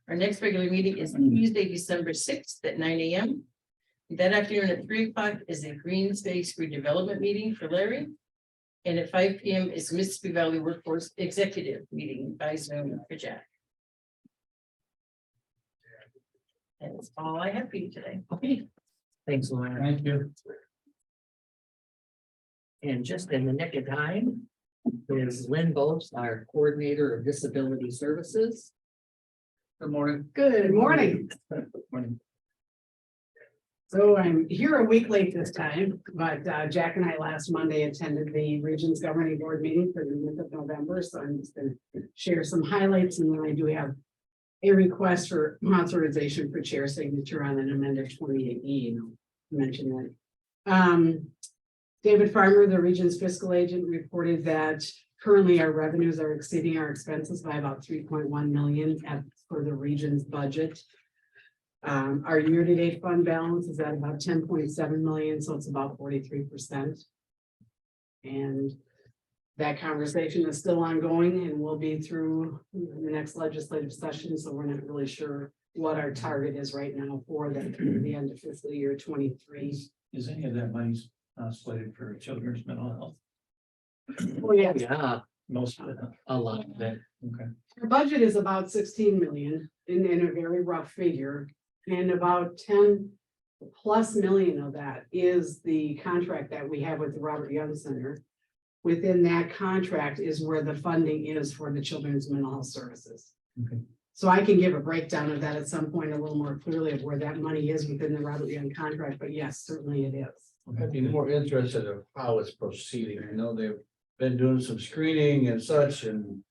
Our next regular meeting is Tuesday, December 6th at 9 a.m. That afternoon at 3 o'clock is a green space redevelopment meeting for Larry. And at 5 p.m. is Mississippi Valley Workforce Executive meeting by Zoom for Jack. And that's all I have for you today. Okay, thanks, Lauren. Thank you. And just in the nick of time is Lynn Bolts, our Coordinator of Disability Services. Good morning. Good morning. Morning. So I'm here a week late this time, but Jack and I last Monday attended the Regions Governing Board meeting for the month of November. So I'm just going to share some highlights, and then I do have a request for authorization for chair signature on an amended 28E. I'll mention that. David Farmer, the region's fiscal agent, reported that currently our revenues are exceeding our expenses by about 3.1 million for the region's budget. Our year-to-date fund balance is at about 10.7 million, so it's about 43%. And that conversation is still ongoing and will be through the next legislative session, so we're not really sure what our target is right now for that through the end of fiscal year 23. Is any of that money slated for children's mental health? Oh, yeah. Yeah, Most of it. a lot of it. Okay. Our budget is about 16 million in a very rough figure, and about 10+ million of that is the contract that we have with the Robert Young Center. Within that contract is where the funding is for the children's mental health services. Okay. So I can give a breakdown of that at some point a little more clearly of where that money is within the Robert Young contract, but yes, certainly it is. I'd be more interested of how it's proceeding. I know they've been doing some screening and such and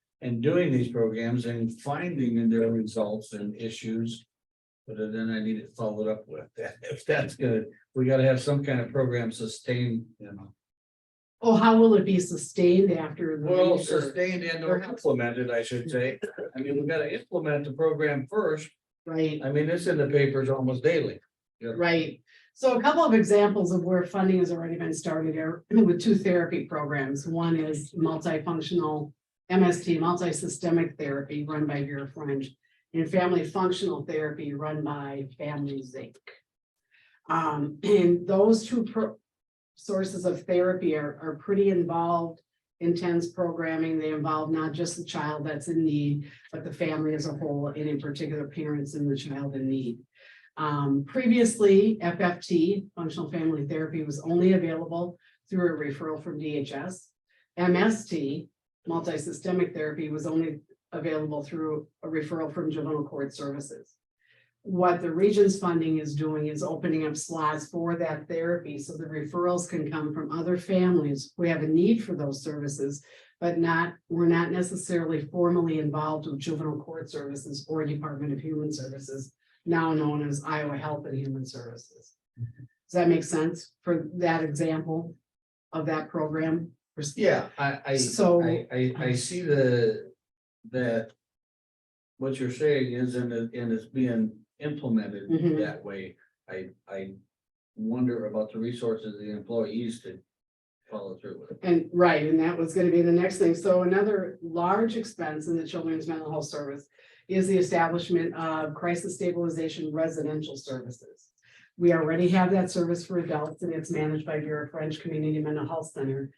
doing these programs and finding in their results and issues. But then I need it followed up with that. If that's good, we gotta have some kind of program sustained, you know. Oh, how will it be sustained after? the Well, research? sustained and or implemented, I should say. I mean, we gotta implement the program first. Right, I mean, it's in the papers almost daily. right. So a couple of examples of where funding has already been started are with two therapy programs. One is multifunctional MST, multi-systemic therapy run by Vera French, and family functional therapy run by Family Zinc. And those two sources of therapy are pretty involved, intense programming. They involve not just the child that's in need, but the family as a whole, and in particular, parents and the child in need. Previously, FFT, functional family therapy, was only available through a referral from DHS. MST, multi-systemic therapy, was only available through a referral from juvenile court services. What the region's funding is doing is opening up slots for that therapy, so the referrals can come from other families who have a need for those services, but we're not necessarily formally involved with juvenile court services or Department of Human Services, now known as Iowa Health and Human Services. Does that make sense for that example of that program? Yeah, I see that. What you're saying is, and it's being implemented Mhm. that way. I wonder about the resources of the employees to follow through with it. And right, and that was gonna be the next thing. So another large expense in the Children's Mental Health Service is the establishment of crisis stabilization residential services. We already have that service for adults, and it's managed by Vera French Community Mental Health Center.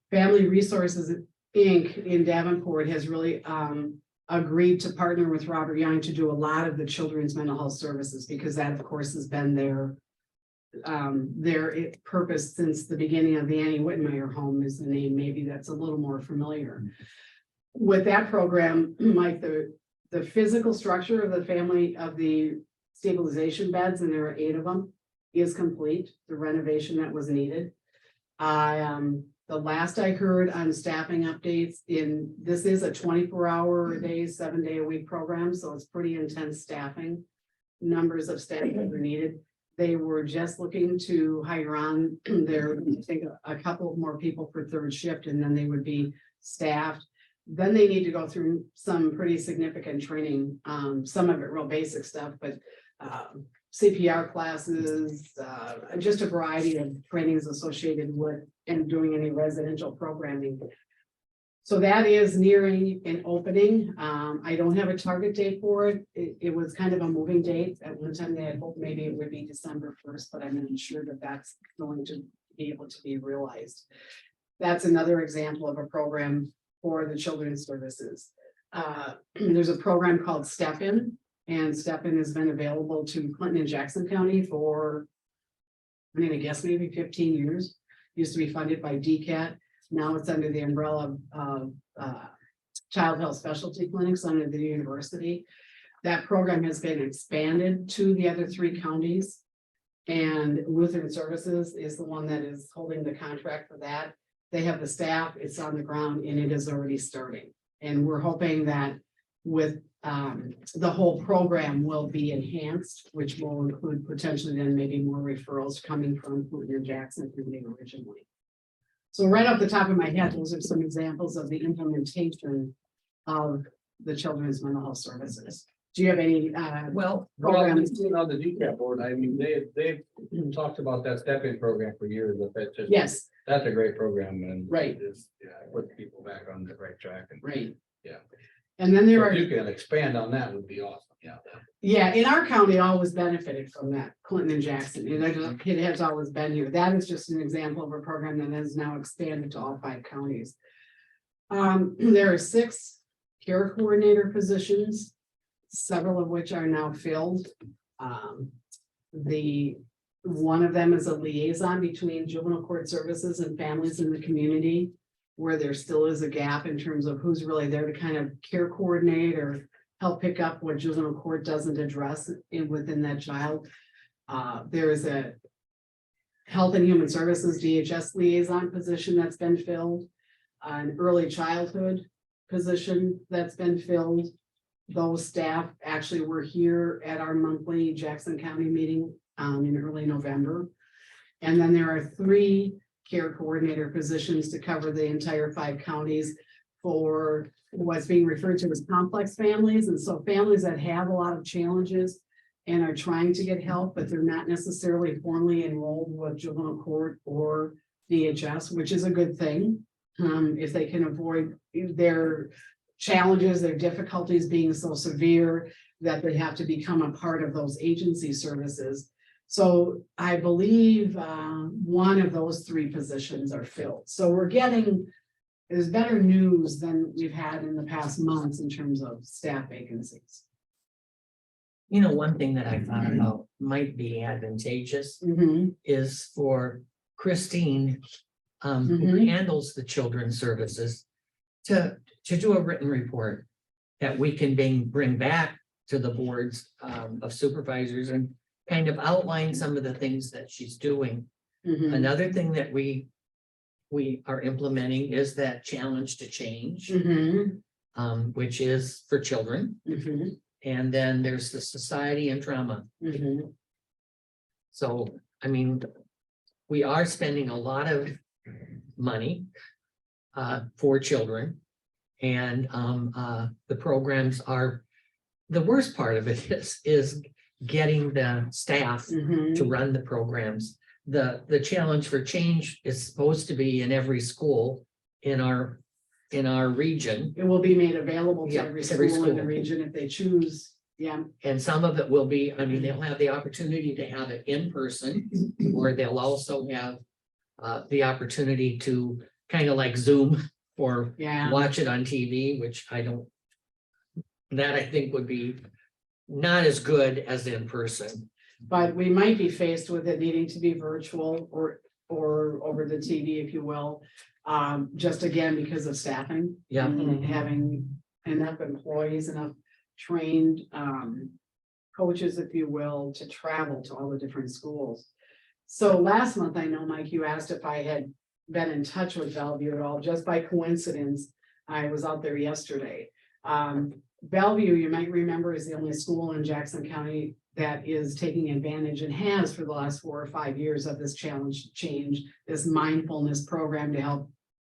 Family Resources, Inc. in Davenport has really agreed to partner with Robert Young to do a lot of the children's mental health services, because that, of course, has been their purpose since the beginning of the Annie Whitmire home is the name. Maybe that's a little more familiar. With that program, like the physical structure of the family of the stabilization beds, and there are 8 of them, is complete. The renovation that was needed. The last I heard on staffing updates this is a 24-hour a day, 7-day-a-week program, so it's pretty intense staffing. Numbers of staff that are needed. They were just looking to hire on take a couple more people for third shift, and then they would be staffed. Then they need to go through some pretty significant training, some of it real basic stuff, but CPR classes, just a variety of trainings associated with and doing any residential programming. So that is nearing an opening. I don't have a target date for it. It was kind of a moving date. At one time they had hoped maybe it would be December 1st, but I'm not sure that that's going to be able to be realized. That's another example of a program for the children's services. There's a program called Step In. And Step In has been available to Clinton and Jackson County for, I mean, I guess maybe 15 years. Used to be funded by DCAT. Now it's under the umbrella of Child Health Specialty Clinics under the university. That program has been expanded to the other 3 counties. And Lutheran Services is the one that is holding the contract for that. They have the staff, it's on the ground, and it is already starting. And we're hoping that with the whole program will be enhanced, which will include potentially then maybe more referrals coming from Clinton and Jackson than they originally. So right off the top of my head, those are some examples of the implementation of the children's mental health services. Do you have any Well, programs? On the DCAP board, I mean, they've talked about that step-in program for years, but Yes, that's a great program, and Right. put people back on the right track. And right. Yeah. And then there if are. you can expand on that, would be awesome. Yeah. Yeah, in our county, always benefited from that, Clinton and Jackson. It has always been here. That is just an example of a program that has now expanded to all 5 counties. There are 6 care coordinator positions, several of which are now filled. One of them is a liaison between juvenile court services and families in the community, where there still is a gap in terms of who's really there to kind of care coordinate or help pick up what juvenile court doesn't address within that child. There is a Health and Human Services DHS liaison position that's been filled. an early childhood position that's been filled. Those staff actually were here at our monthly Jackson County meeting in early November. And then there are 3 care coordinator positions to cover the entire 5 counties for what's being referred to as complex families. And so families that have a lot of challenges and are trying to get help, but they're not necessarily formally enrolled with juvenile court or DHS, which is a good thing. If they can avoid their challenges, their difficulties being so severe that they have to become a part of those agency services. So I believe one of those 3 positions are filled. So we're getting, there's better news than we've had in the past months in terms of staff vacancies. You know, one thing that I thought about might be advantageous Mhm. is for Christine, who Mhm. handles the children's services, to do a written report that we can bring back to the boards of supervisors and kind of outline some of the things that she's doing. Mhm. Another thing that we are implementing is that challenge to change, Mhm. which is for children. Mhm. And then there's the society and trauma. Mhm. So, I mean, we are spending a lot of money for children. And the programs are, the worst part of it is getting the staff Mhm. to run the programs. The challenge for change is supposed to be in every school in our region. It will be made available to Yeah, every every school in the school. region if they choose. Yeah. And some of it will be, I mean, they'll have the opportunity to have it in person, or they'll also have the opportunity to kind of like Zoom or Yeah. watch it on TV, which I think would be not as good as in person. But we might be faced with it needing to be virtual or over the TV, if you will. Just again, because of staffing. Yeah. And having enough employees, enough trained coaches, if you will, to travel to all the different schools. So last month, I know, Mike, you asked if I had been in touch with Bellevue at all. Just by coincidence, I was out there yesterday. Bellevue, you might remember, is the only school in Jackson County that is taking advantage and has for the last 4 or 5 years of this challenge to change, this mindfulness program to help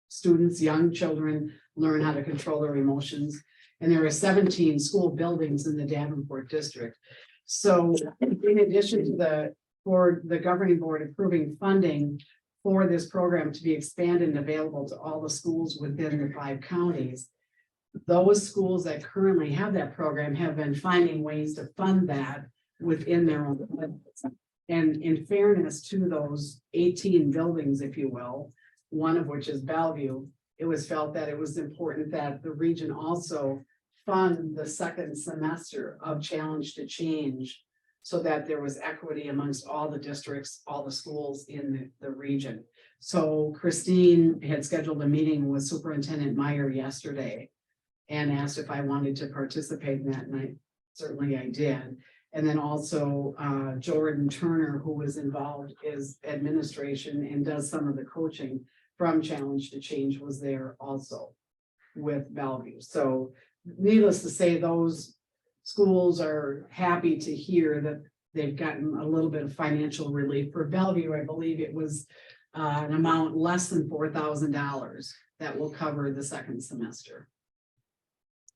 students, young children, learn how to control their emotions. And there are 17 school buildings in the Davenport district. So in addition to the governing board approving funding for this program to be expanded and available to all the schools within the 5 counties, those schools that currently have that program have been finding ways to fund that within their own budgets. And in fairness to those 18 buildings, if you will, one of which is Bellevue, it was felt that it was important that the region also fund the second semester of Challenge to Change, so that there was equity amongst all the districts, all the schools in the region. So Christine had scheduled a meeting with Superintendent Meyer yesterday and asked if I wanted to participate in that, and I did. And then also Jordan Turner, who was involved is administration and does some of the coaching from Challenge to Change, was there also with Bellevue. So needless to say, those schools are happy to hear that they've gotten a little bit of financial relief. For Bellevue, I believe it was an amount less than $4,000 that will cover the second semester.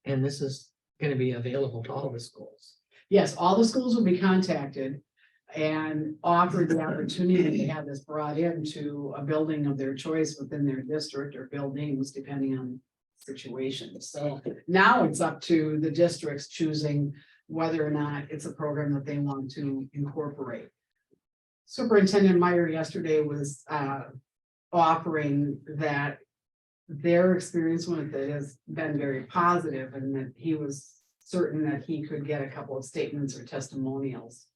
And this is going to be available to all the schools. Yes, all the schools will be contacted and offered the opportunity to have this brought into a building of their choice within their district or buildings, depending on situation. So now it's up to the districts choosing whether or not it's a program that they want to incorporate. Superintendent Meyer yesterday was offering that their experience with it has been very positive, and that he was certain that he could get a couple of statements or testimonials.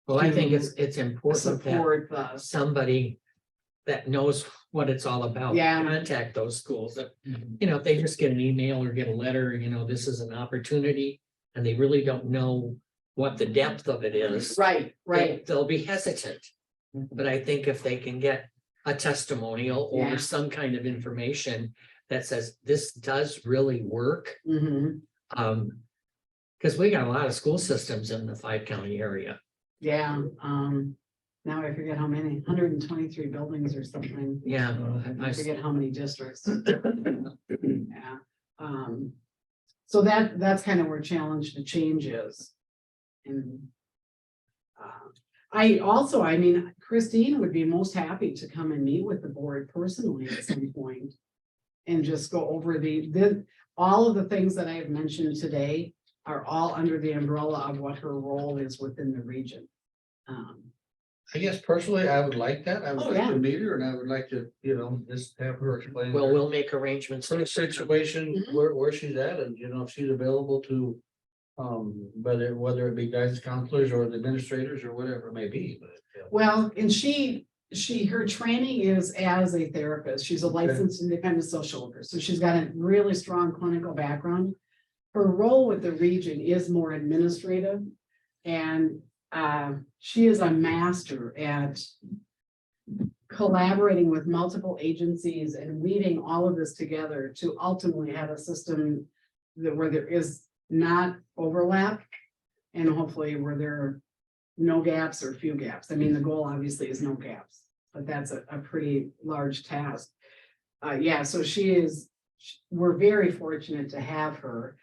Well, I think To it's important that Support the, somebody that knows what it's all about. Yeah. Contact those schools that, you know, if they just get an email or get a letter, you know, this is an opportunity and they really don't know what the depth of it is. right. They'll be hesitant. But I think if they can get a testimonial Yeah. or some kind of information that says this does really work. Mhm. Because we got a lot of school systems in the 5-county area. Yeah, now I forget how many, 123 buildings or something. Yeah. I forget how many districts. Yeah, so that's kind of where challenge to change is. And I mean, Christine would be most happy to come and meet with the board personally at some point. And just go over all of the things that I have mentioned today are all under the umbrella of what her role is within the region. I guess personally, I would like that. I would Oh, like yeah. to meet her and I would like to, just have her explain. Well, we'll make arrangements. Sort of situation Mhm. where she's at and, if she's available to. Whether it be guidance counselors or the administrators or whatever it may be, but. Well, and her training is as a therapist. She's a licensed independent social worker, so she's got a really strong clinical background. Her role with the region is more administrative, and she is a master at collaborating with multiple agencies and weaving all of this together to ultimately have a system where there is not overlap, and hopefully where there are no gaps or few gaps. I mean, the goal obviously is no gaps, but that's a pretty large task. Yeah, so we're very fortunate to have her.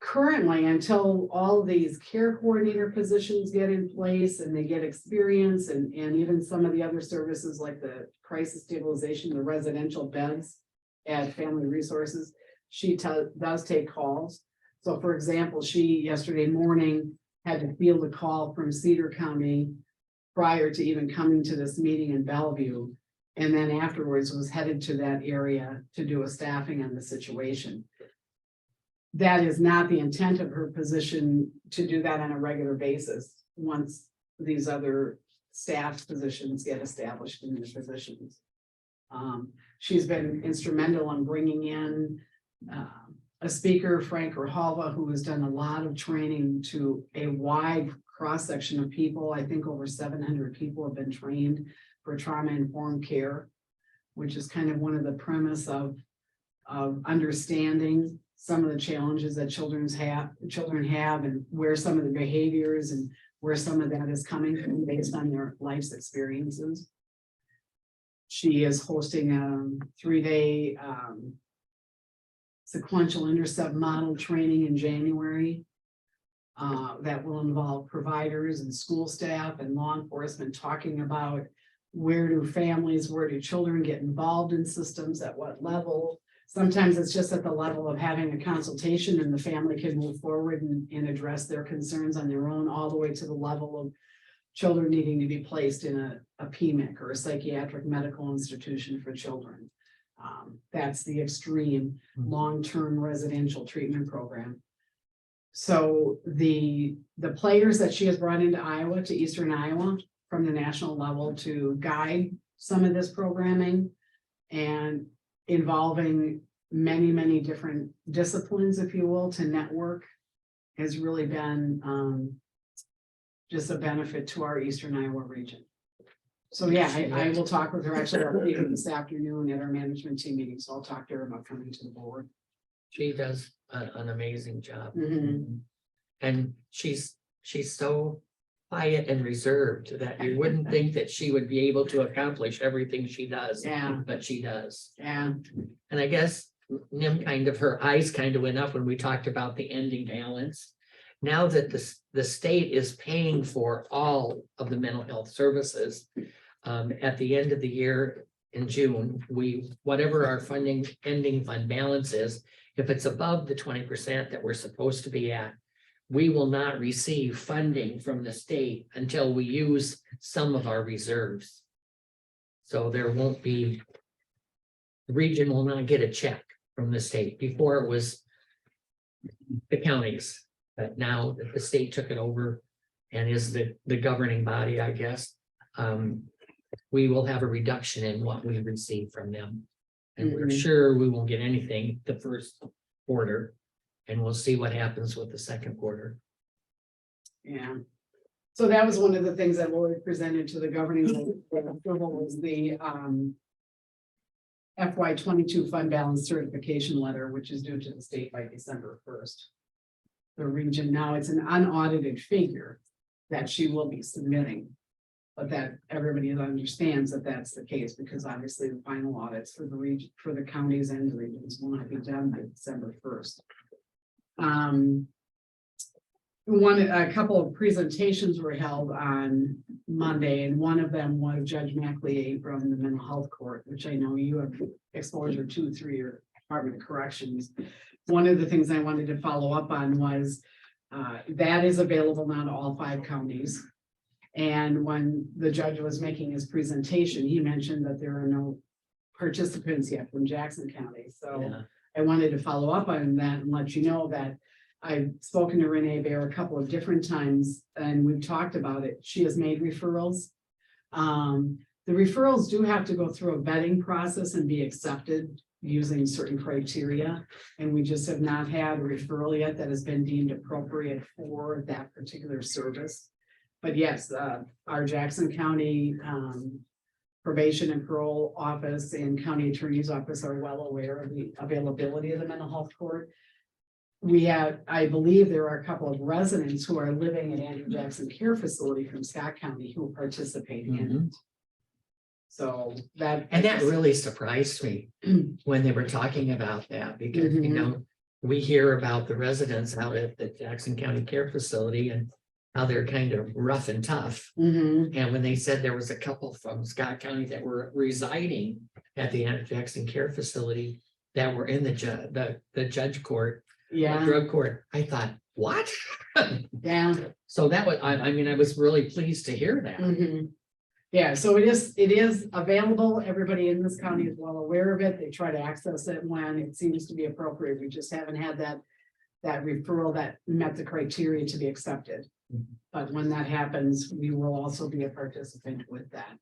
Currently, until all these care coordinator positions get in place and they get experience and even some of the other services like the crisis stabilization, the residential beds at Family Resources, she does take calls. So for example, she yesterday morning had to field a call from Cedar County prior to even coming to this meeting in Bellevue. And then afterwards was headed to that area to do a staffing on the situation. That is not the intent of her position to do that on a regular basis. Once these other staff positions get established in these positions. She's been instrumental in bringing in a speaker, Frank Rahalva, who has done a lot of training to a wide cross-section of people. I think over 700 people have been trained for trauma-informed care, which is kind of one of the premise of understanding some of the challenges that children have and where some of the behaviors and where some of that is coming from based on their life's experiences. She is hosting a 3-day sequential intercept model training in January that will involve providers and school staff and law enforcement talking about where do children get involved in systems, at what level. Sometimes it's just at the level of having a consultation and the family can move forward and address their concerns on their own, all the way to the level of children needing to be placed in a PMIC or a psychiatric medical institution for children. That's the extreme long-term residential treatment program. So the players that she has brought into Iowa, to Eastern Iowa from the national level to guide some of this programming and involving many, many different disciplines, if you will, to network has really been just a benefit to our Eastern Iowa region. So yeah, I will talk with her actually this afternoon at our management team meeting. So I'll talk to her about coming to the board. She does an amazing job. Mhm. And she's so quiet and reserved that you wouldn't think that she would be able to accomplish everything she does. Yeah. But she does. Yeah. And I guess Nim her eyes kind of went up when we talked about the ending balance. Now that the state is paying for all of the mental health services, at the end of the year in June, whatever our ending fund balance is, if it's above the 20% that we're supposed to be at, we will not receive funding from the state until we use some of our reserves. So there won't be, the region will not get a check from the state. Before it was the counties, but now that the state took it over and is the governing body, I guess, we will have a reduction in what we receive from them. And we're sure we won't get anything the first quarter, and we'll see what happens with the second quarter. Yeah. So that was one of the things that Lori presented to the governing board approval was the FY 22 fund balance certification letter, which is due to the state by December 1st. The region, now it's an unaudited figure that she will be submitting. But that everybody understands that that's the case, because obviously the final audits for the region, for the counties and the regions will not be done by December 1st. A couple of presentations were held on Monday, and one of them was Judge McLeay from the Mental Health Court, which I know you have exposure to through your Department of Corrections. One of the things I wanted to follow up on was that is available now to all 5 counties. And when the judge was making his presentation, he mentioned that there are no participants yet from Jackson County. So Yeah. I wanted to follow up on that and let you know that I've spoken to Renee Bear a couple of different times and we've talked about it. She has made referrals. The referrals do have to go through a vetting process and be accepted using certain criteria. And we just have not had a referral yet that has been deemed appropriate for that particular service. But yes, our Jackson County probation and parole office and county attorney's office are well aware of the availability of the mental health court. We have, I believe there are a couple of residents who are living at Andrew Jackson Care Facility from Scott County who participate in it. So that. And that really surprised me when they were talking about that, because, you know, we hear about the residents out at the Jackson County Care Facility and how they're kind of rough and tough. And when they said there was a couple from Scott County that were residing at the Jackson Care Facility that were in the judge court, Yeah, drug court, I thought, what? yeah. So that was, I mean, I was really pleased to hear that. Yeah, so it is available. Everybody in this county is well aware of it. They try to access it when it seems to be appropriate. We just haven't had that referral that met the criteria to be accepted. But when that happens, we will also be a participant with that.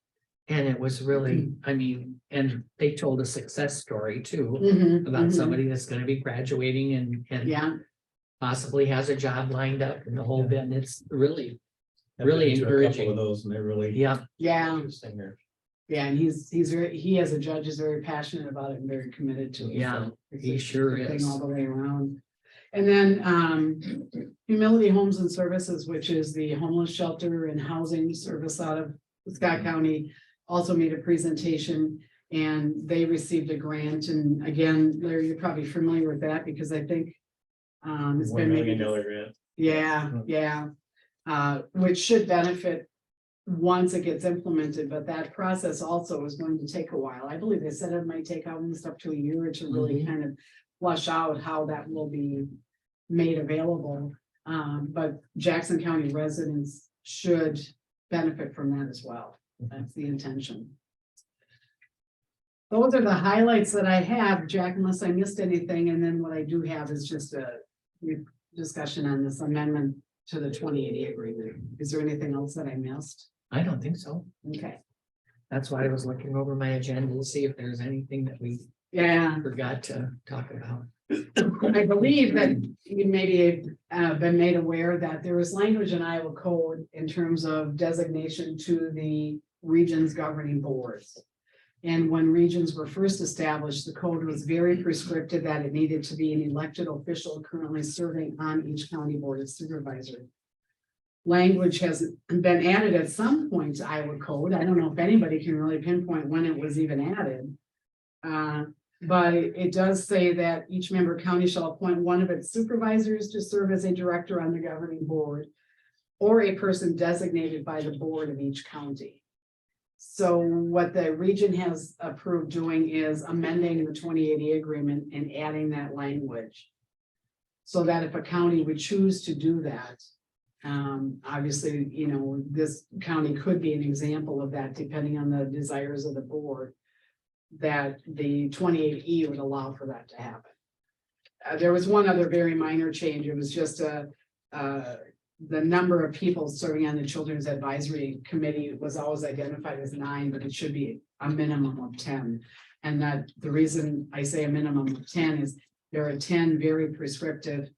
And it was really, I mean, and they told a success story too, about somebody that's gonna be graduating and Yeah, possibly has a job lined up and the whole bit, and it's really, I've really been to a couple encouraging. of those and they're really Yeah, yeah, interesting there. yeah, and he as a judge is very passionate about it and very committed to it. Yeah, so it's he a sure good thing is. all the way around. And then Humility Homes and Services, which is the homeless shelter and housing service out of Scott County, also made a presentation and they received a grant. And again, Larry, you're probably familiar with that because I think it's $1 been million maybe, grant. yeah, which should benefit once it gets implemented, but that process also is going to take a while. I believe they said it might take almost up to a year to really kind of flush out how that will be made available. But Jackson County residents should benefit from that as well. That's the intention. Those are the highlights that I have, Jack, unless I missed anything. And then what I do have is just a discussion on this amendment to the 2080 agreement. Is there anything else that I missed? I don't think so. Okay. That's why I was looking over my agenda to see if there's anything that we Yeah, forgot to talk about. I believe that you maybe have been made aware that there is language in Iowa code in terms of designation to the region's governing boards. And when regions were first established, the code was very prescriptive that it needed to be an elected official currently serving on each county board of supervisors. Language has been added at some point to Iowa code. I don't know if anybody can really pinpoint when it was even added. But it does say that each member county shall appoint one of its supervisors to serve as a director on the governing board or a person designated by the board of each county. So what the region has approved doing is amending the 2080 agreement and adding that language. So that if a county would choose to do that, obviously, you know, this county could be an example of that depending on the desires of the board, that the 28E would allow for that to happen. There was one other very minor change. It was just the number of people serving on the Children's Advisory Committee was always identified as 9, but it should be a minimum of 10. And that the reason I say a minimum of 10 is there are 10 very prescriptive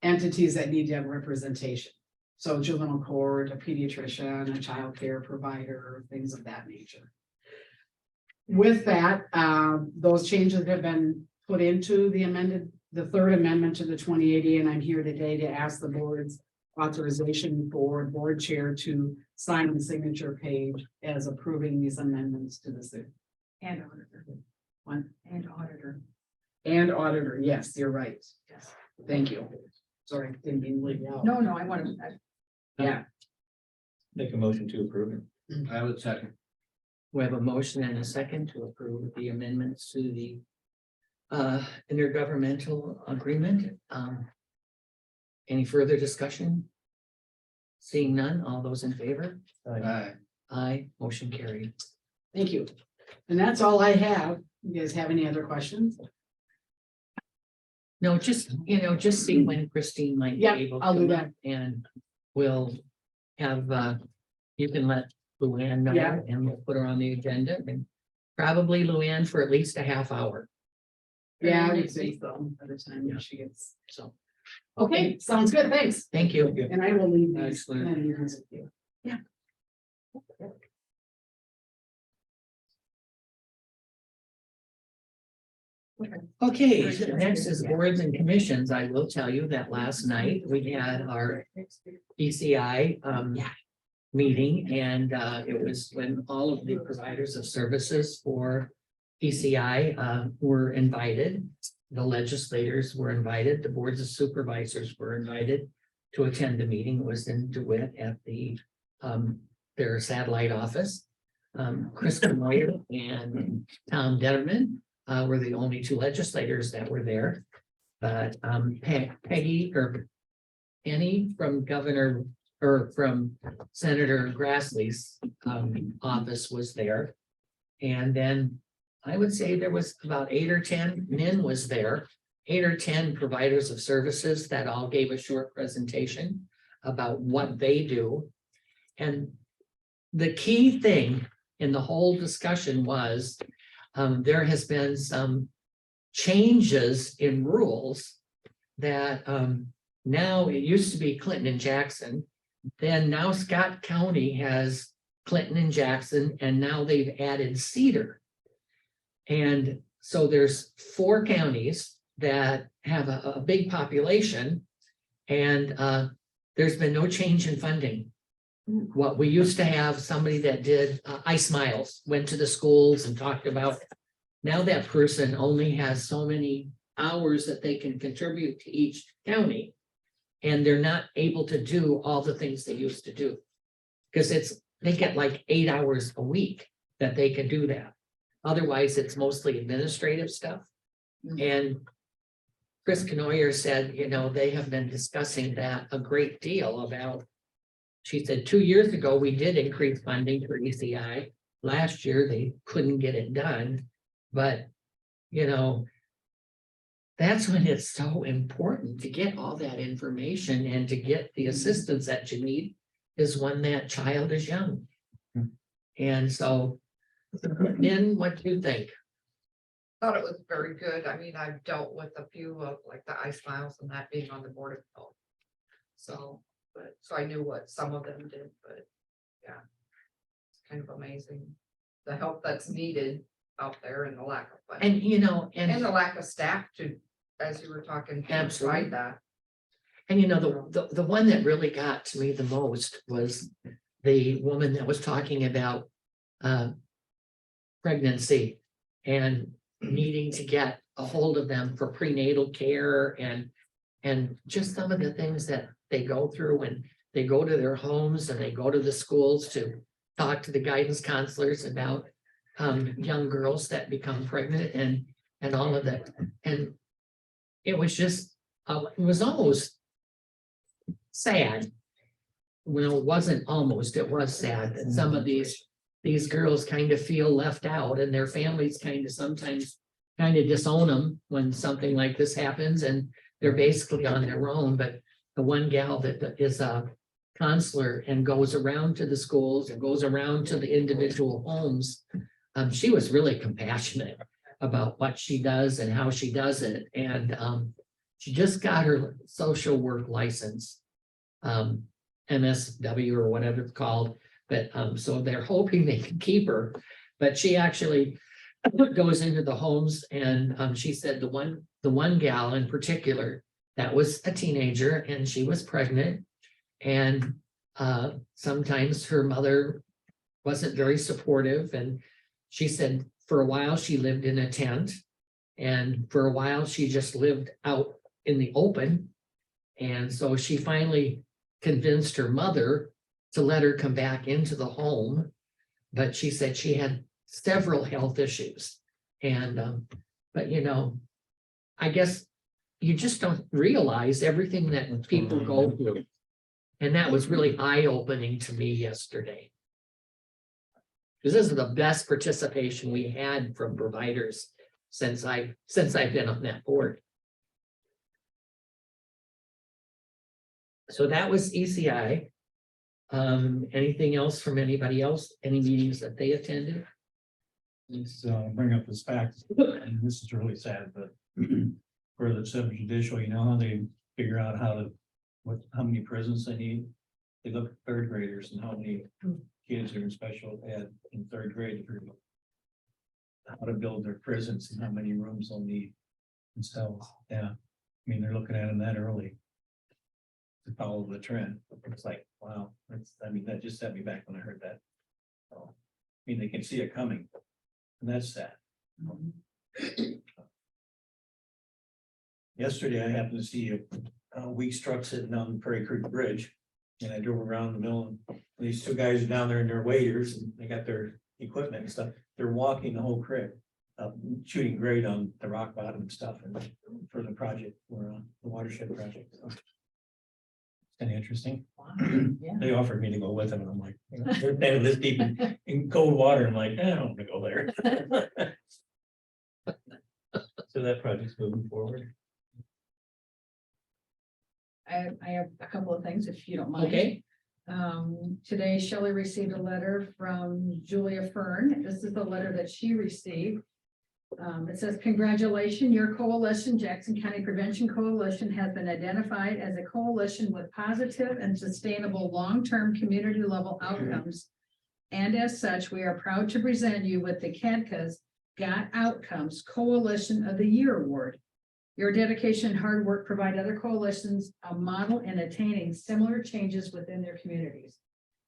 entities that need to have representation. So juvenile court, a pediatrician, a childcare provider, things of that nature. With that, those changes have been put into the third amendment to the 2080, and I'm here today to ask the board's authorization for board chair to sign the signature page as approving these amendments to the city. And auditor. One. And auditor. And auditor, yes, you're right. Yes. Thank you. Sorry, didn't mean to leave you out. No, I want to, Yeah, Make a motion to approve it. I would second. We have a motion and a second to approve the amendments to the intergovernmental agreement. Any further discussion? Seeing none, all those in favor? Aye. Aye, motion carried. thank you. And that's all I have. You guys have any other questions? No, just, just see when Christine might be Yeah, able. I'll to do that. And we'll have, you can let Luann know Yeah. and we'll put her on the agenda and probably Luann for at least a half hour. Yeah, I would say so by the time Yeah. she gets. So, Okay, sounds good, thanks. thank you. And I will leave these. Excellent. and leave these with you. Okay, next is boards and commissions. I will tell you that last night we had our ECI meeting and it was when all of the providers of services for ECI were invited. The legislators were invited, the boards of supervisors were invited to attend the meeting. It was in DeWitt at the their satellite office. Kristen Moyer and Tom Detterman were the only two legislators that were there. But Peggy or Penny from Governor or from Senator Grassley's office was there. And then I would say there was about 8 or 10, Nin was there, 8 or 10 providers of services that all gave a short presentation about what they do. And the key thing in the whole discussion was there has been some changes in rules that now it used to be Clinton and Jackson. Then now Scott County has Clinton and Jackson, and now they've added Cedar. And so there's 4 counties that have a big population and there's been no change in funding. What we used to have somebody that did Ice Miles, went to the schools and talked about. Now that person only has so many hours that they can contribute to each county. And they're not able to do all the things they used to do. Because they get like 8 hours a week that they can do that. Otherwise, it's mostly administrative stuff. And Chris Canoyer said, they have been discussing that a great deal about. She said 2 years ago, we did increase funding for ECI. Last year, they couldn't get it done. But, that's when it's so important to get all that information and to get the assistance that you need is when that child is young. And so, Nin, what do you think? Thought it was very good. I mean, I've dealt with a few of like the Ice Miles and that being on the board of health. So I knew what some of them did, but yeah. It's kind of amazing. The help that's needed out there and the lack of funding. And And the lack of staff to, as you were talking, to Absolutely. provide that. And the one that really got to me the most was the woman that was talking about pregnancy and needing to get a hold of them for prenatal care and just some of the things that they go through when they go to their homes and they go to the schools to talk to the guidance counselors about young girls that become pregnant and all of that. And it was just, it was almost sad. Well, it wasn't almost, it was sad that some of these girls kind of feel left out and their families sometimes disown them when something like this happens and they're basically on their own. But the one gal that is a counselor and goes around to the schools and goes around to the individual homes, she was really compassionate about what she does and how she does it. And she just got her social work license. MSW or whatever it's called. But so they're hoping they can keep her, but she actually goes into the homes and she said the one gal in particular that was a teenager and she was pregnant. And sometimes her mother wasn't very supportive, and she said for a while she lived in a tent, and for a while she just lived out in the open. And so she finally convinced her mother to let her come back into the home, but she said she had several health issues. And but you know, I guess you just don't realize everything that people go through. And that was really eye-opening to me yesterday. Because this is the best participation we had from providers since I've been on that board. So that was ECI. Anything else from anybody else? Any meetings that they attended? Let's bring up this fact, and this is really sad, but for the subjudicial, you know how they figure out how many prisons they need? They look at third graders and how many kids are in special ed in third grade for how to build their prisons and how many rooms they'll need. And so, yeah, I mean, they're looking at them that early to follow the trend. It's like, wow, that just set me back when I heard that. So, I mean, they can see it coming, and that's sad. Yesterday, I happened to see a Weeks truck sitting on Prairie Creek Bridge. And I drove around the mill, and these two guys are down there in their waders, and they got their equipment and stuff. They're walking the whole creek, shooting grade on the rock bottom and stuff, and for the project, or the watershed project. So, kind of interesting. Yeah. They offered me to go with them, and I'm like, they're standing this deep in cold water. I'm like, I don't want to go there. So that project's moving forward. I have a couple of things, if you don't mind. Okay, Today Shelley received a letter from Julia Fern. This is the letter that she received. It says, congratulations, your coalition, Jackson County Prevention Coalition, has been identified as a coalition with positive and sustainable long-term community level outcomes. And as such, we are proud to present you with the CADCA's Got Outcomes Coalition of the Year Award. Your dedication and hard work provide other coalitions a model in attaining similar changes within their communities.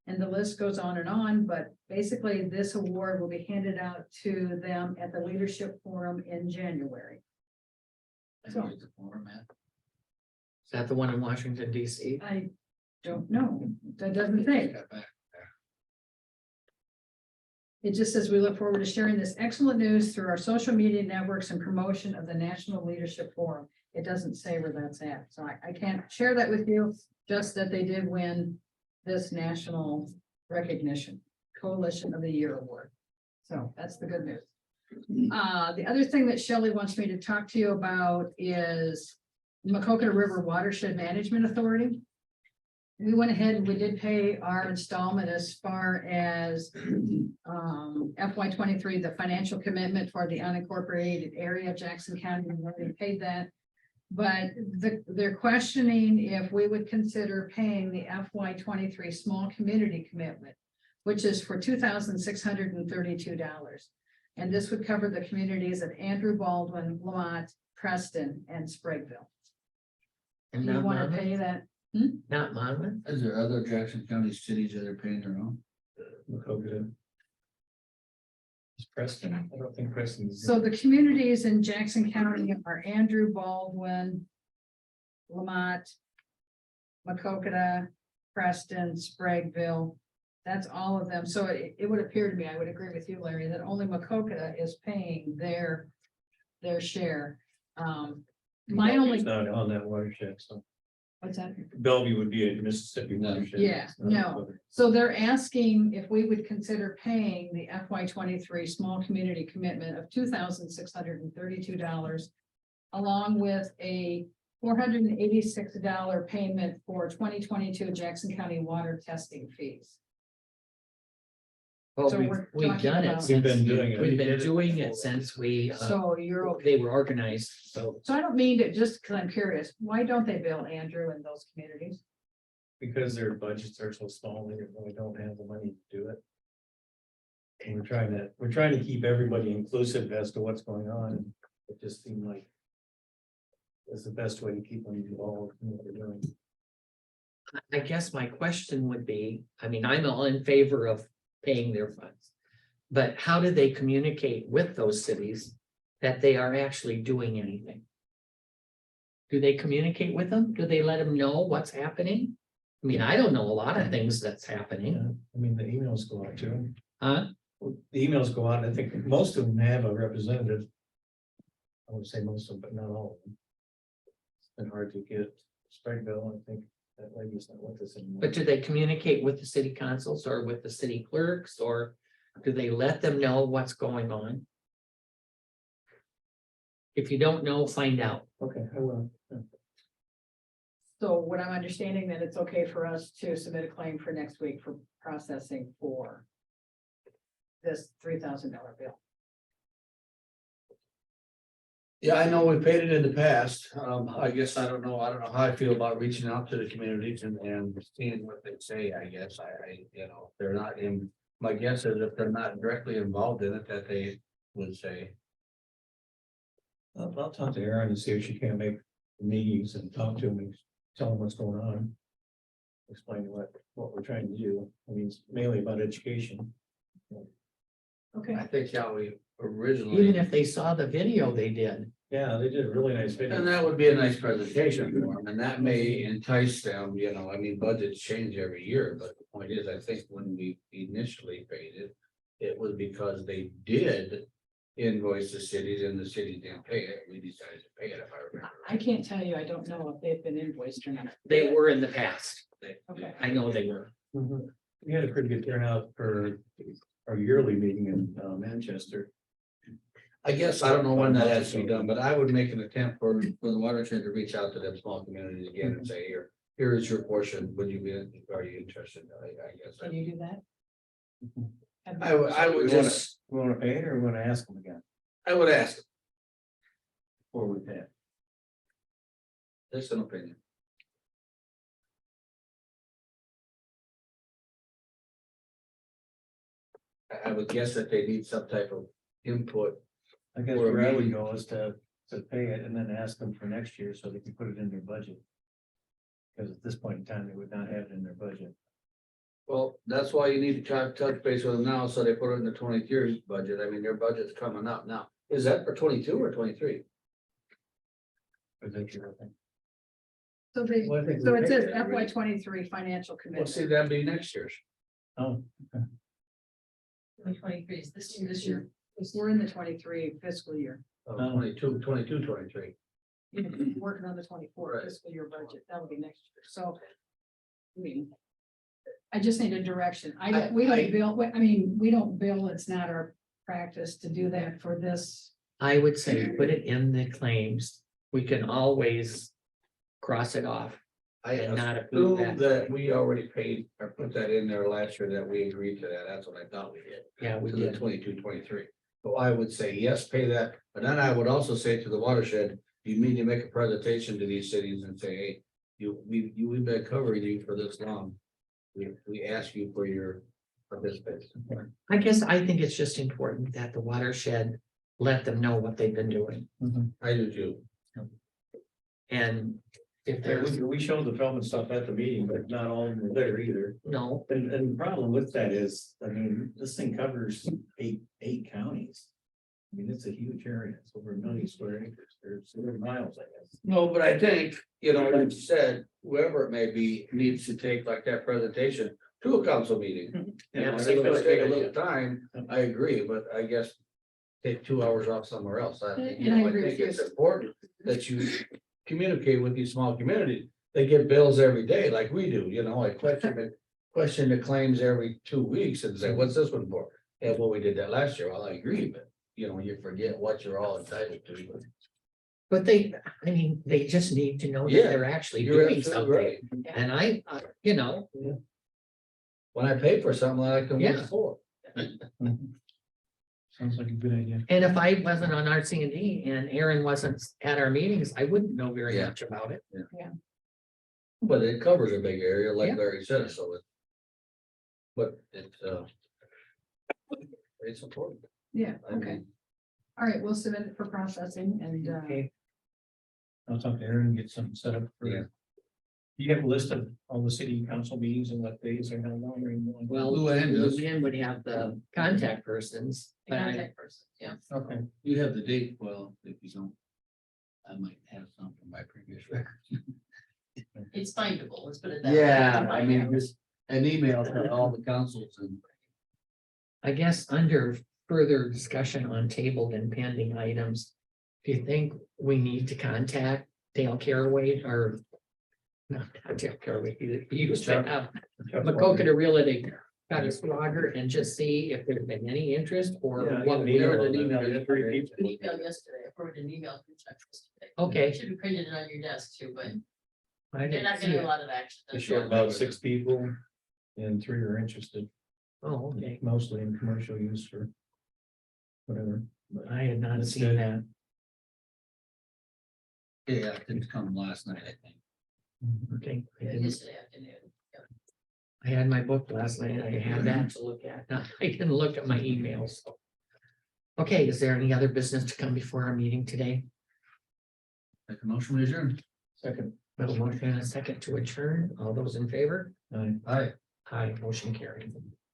And the list goes on, but basically this award will be handed out to them at the Leadership Forum in January. So is that the one in Washington, DC? I don't know. That doesn't say. It just says we look forward to sharing this excellent news through our social media networks and promotion of the National Leadership Forum. It doesn't say where that's at, so I can't share that with you, just that they did win this national recognition, Coalition of the Year Award. So that's the good news. The other thing that Shelley wants me to talk to you about is Macocata River Watershed Management Authority. We went ahead and we did pay our installment as far as FY23, the financial commitment for the unincorporated area of Jackson County. We already paid that. But they're questioning if we would consider paying the FY23 small community commitment, which is for $2,632. And this would cover the communities of Andrew, Baldwin, Lamont, Preston, and Spragueville. And Do you not want to Monmouth? pay that? Not Monmouth? Is there other Jackson County cities that are paying their own? Is Preston? I don't think Preston's. So the communities in Jackson County are Andrew, Baldwin, Lamont, Macocata, Preston, Spragueville. That's all of them. So it would appear to me, I would agree with you, Larry, that only Macocata is paying their share. My only, It's not on that watershed, so what's that? Bellevue would be a Mississippi No. watershed. Yeah, no. So they're asking if we would consider paying the FY23 small community commitment of $2,632, along with a $486 payment for 2022 Jackson County water testing fees. Well, So we're we've talking done it about- since, We've been doing it. we've been doing it since we, So you're okay. they were organized, so. So I don't mean to, just because I'm curious, why don't they bill Andrew in those communities? because their budgets are so small, they really don't have the money to do it. And we're trying to keep everybody inclusive as to what's going on, and it just seemed like it's the best way to keep them involved in what they're doing. I guess my question would be, I mean, I'm all in favor of paying their funds. But how do they communicate with those cities that they are actually doing anything? Do they communicate with them? Do they let them know what's happening? I mean, I don't know a lot of things that's happening, Yeah, I mean, the emails go out to them. huh? The emails go out, and I think most of them have a representative. I would say most of them, but not all of them. It's been hard to get Springville, I think that lady's not with us anymore. But do they communicate with the city councils or with the city clerks, or do they let them know what's going on? If you don't know, find out. Okay, I will. Yeah. So what I'm understanding that it's okay for us to submit a claim for next week for processing for this $3,000 bill. Yeah, I know we paid it in the past. I guess I don't know how I feel about reaching out to the communities and seeing what they say, I guess. You know, they're not in, my guess is if they're not directly involved in it, that they would say. I'll talk to Erin and see if she can make the meetings and talk to them and tell them what's going on. Explain what we're trying to do. I mean, it's mainly about education. Okay. I think how we Even originally, if they saw the video they did. Yeah, they did a really nice video. and that would be a nice presentation for them, and that may entice them, you know, I mean, budgets change every year, but the point is, I think when we initially paid it. It was because they did invoice the cities and the cities didn't pay it, we decided to pay it, if I remember. I can't tell you, I don't know if they've been invoiced or not. They were in the past. Okay. I know they were. We had a pretty good turnout for our yearly meeting in Manchester. I guess I don't know when that has to be done, but I would make an attempt for the watershed to reach out to them small communities again and say, here is your portion, would you be, are you interested? I guess. Can you do that? I would just, We want to pay it, or we want to ask them again I would ask, before we pay it? just an opinion. I would guess that they need some type of input. I guess Or a where I would meeting. go is to pay it and then ask them for next year so they can put it in their budget. Because at this point in time, they would not have it in their budget. Well, that's why you need to try to touch base with them now, so they put it in the 23 budget. I mean, their budget's coming up now. Is that for 22 or 23? Or that year, I think. So they, Well, I think so we it paid says it already. FY23 financial Well, see, commitment. that'd be next year's. Oh, 2023 is this year. We're in the 23 fiscal year. 22, 23. Working on the 24 Right. fiscal year budget. That'll be next year. So. I mean. I just need a direction. We don't bill, I mean, we don't bill. It's not our practice to do that for this. I would say put it in the claims. We can always cross it off. I And not approve assume that. that we already paid or put that in there last year that we agreed to that. That's what I thought we did. Yeah, we To the did. 22, 23. So I would say, yes, pay that, but then I would also say to the watershed, you need to make a presentation to these cities and say, hey, we've been covering you for this long. We ask you for your participation. I guess I think it's just important that the watershed let them know what they've been doing. I do too. And if there's we showed the film and stuff at the meeting, but not all of them were there either. no, And the problem with that is, I mean, this thing covers eight counties. I mean, it's a huge area. It's over 1 million square acres. There's 100 miles, I guess. No, but I think, you know, like you said, whoever it may be needs to take like that presentation to a council meeting. Yeah, And so it's gonna it's a take a good little time, I agree, but I guess. Take 2 hours off somewhere else. And I I agree think with it's you. important that you communicate with these small communities. They get bills every day like we do, you know, I question the claims every 2 weeks and say, what's this one for? And well, we did that last year. Well, I agree, but you know, you forget what you're all entitled to. but I mean, they just need to know that Yeah, they're actually You're doing absolutely something. right. And I, you know, When I pay for something, I like to Yeah. work for. Sounds like a good idea. and if I wasn't on RC&D and Aaron wasn't at our meetings, I wouldn't know very Yeah. much about it. But it covers a big area, like Yeah. Larry said, so it. But it's important. Yeah, I okay. mean, All right, we'll submit it for processing and, Okay, I'll talk to Aaron and get something set up for. Yeah. You have a list of all the city council meetings and what days are held on or anything? well, Luann does. Luann would have the contact persons, The but I, contact person, yeah. Okay, You have the date, well, if you don't. I might have some from my previous record. It's findable, let's put it that way. Yeah, I mean, just an email to all the councils and. I guess under further discussion on tabled and pending items. Do you think we need to contact Dale Caraway or? Not Dale Caraway, he used to have Macocata Realty, got his logger and just see if there's been any interest or Yeah, I what. got an we email are. on that. There's 3 people. An email yesterday, I forwarded an email from Chuck yesterday. Okay. Should be printed on your desk too, but I they're didn't not see getting it. a lot of action. They showed about 6 people and 3 are interested, Oh, okay, mostly in commercial use for whatever. But I had not That's seen good. that. Yeah, it didn't come last night, I think. Okay, I Yeah, didn't- Yesterday afternoon. I had my book last night, I had that to look at, now I can look at my emails. Okay, is there any other business to come before our meeting today? Make a motion to adjourn. Second, We have a motion and a second to adjourn, all those in favor? I Aye. Aye, motion carried.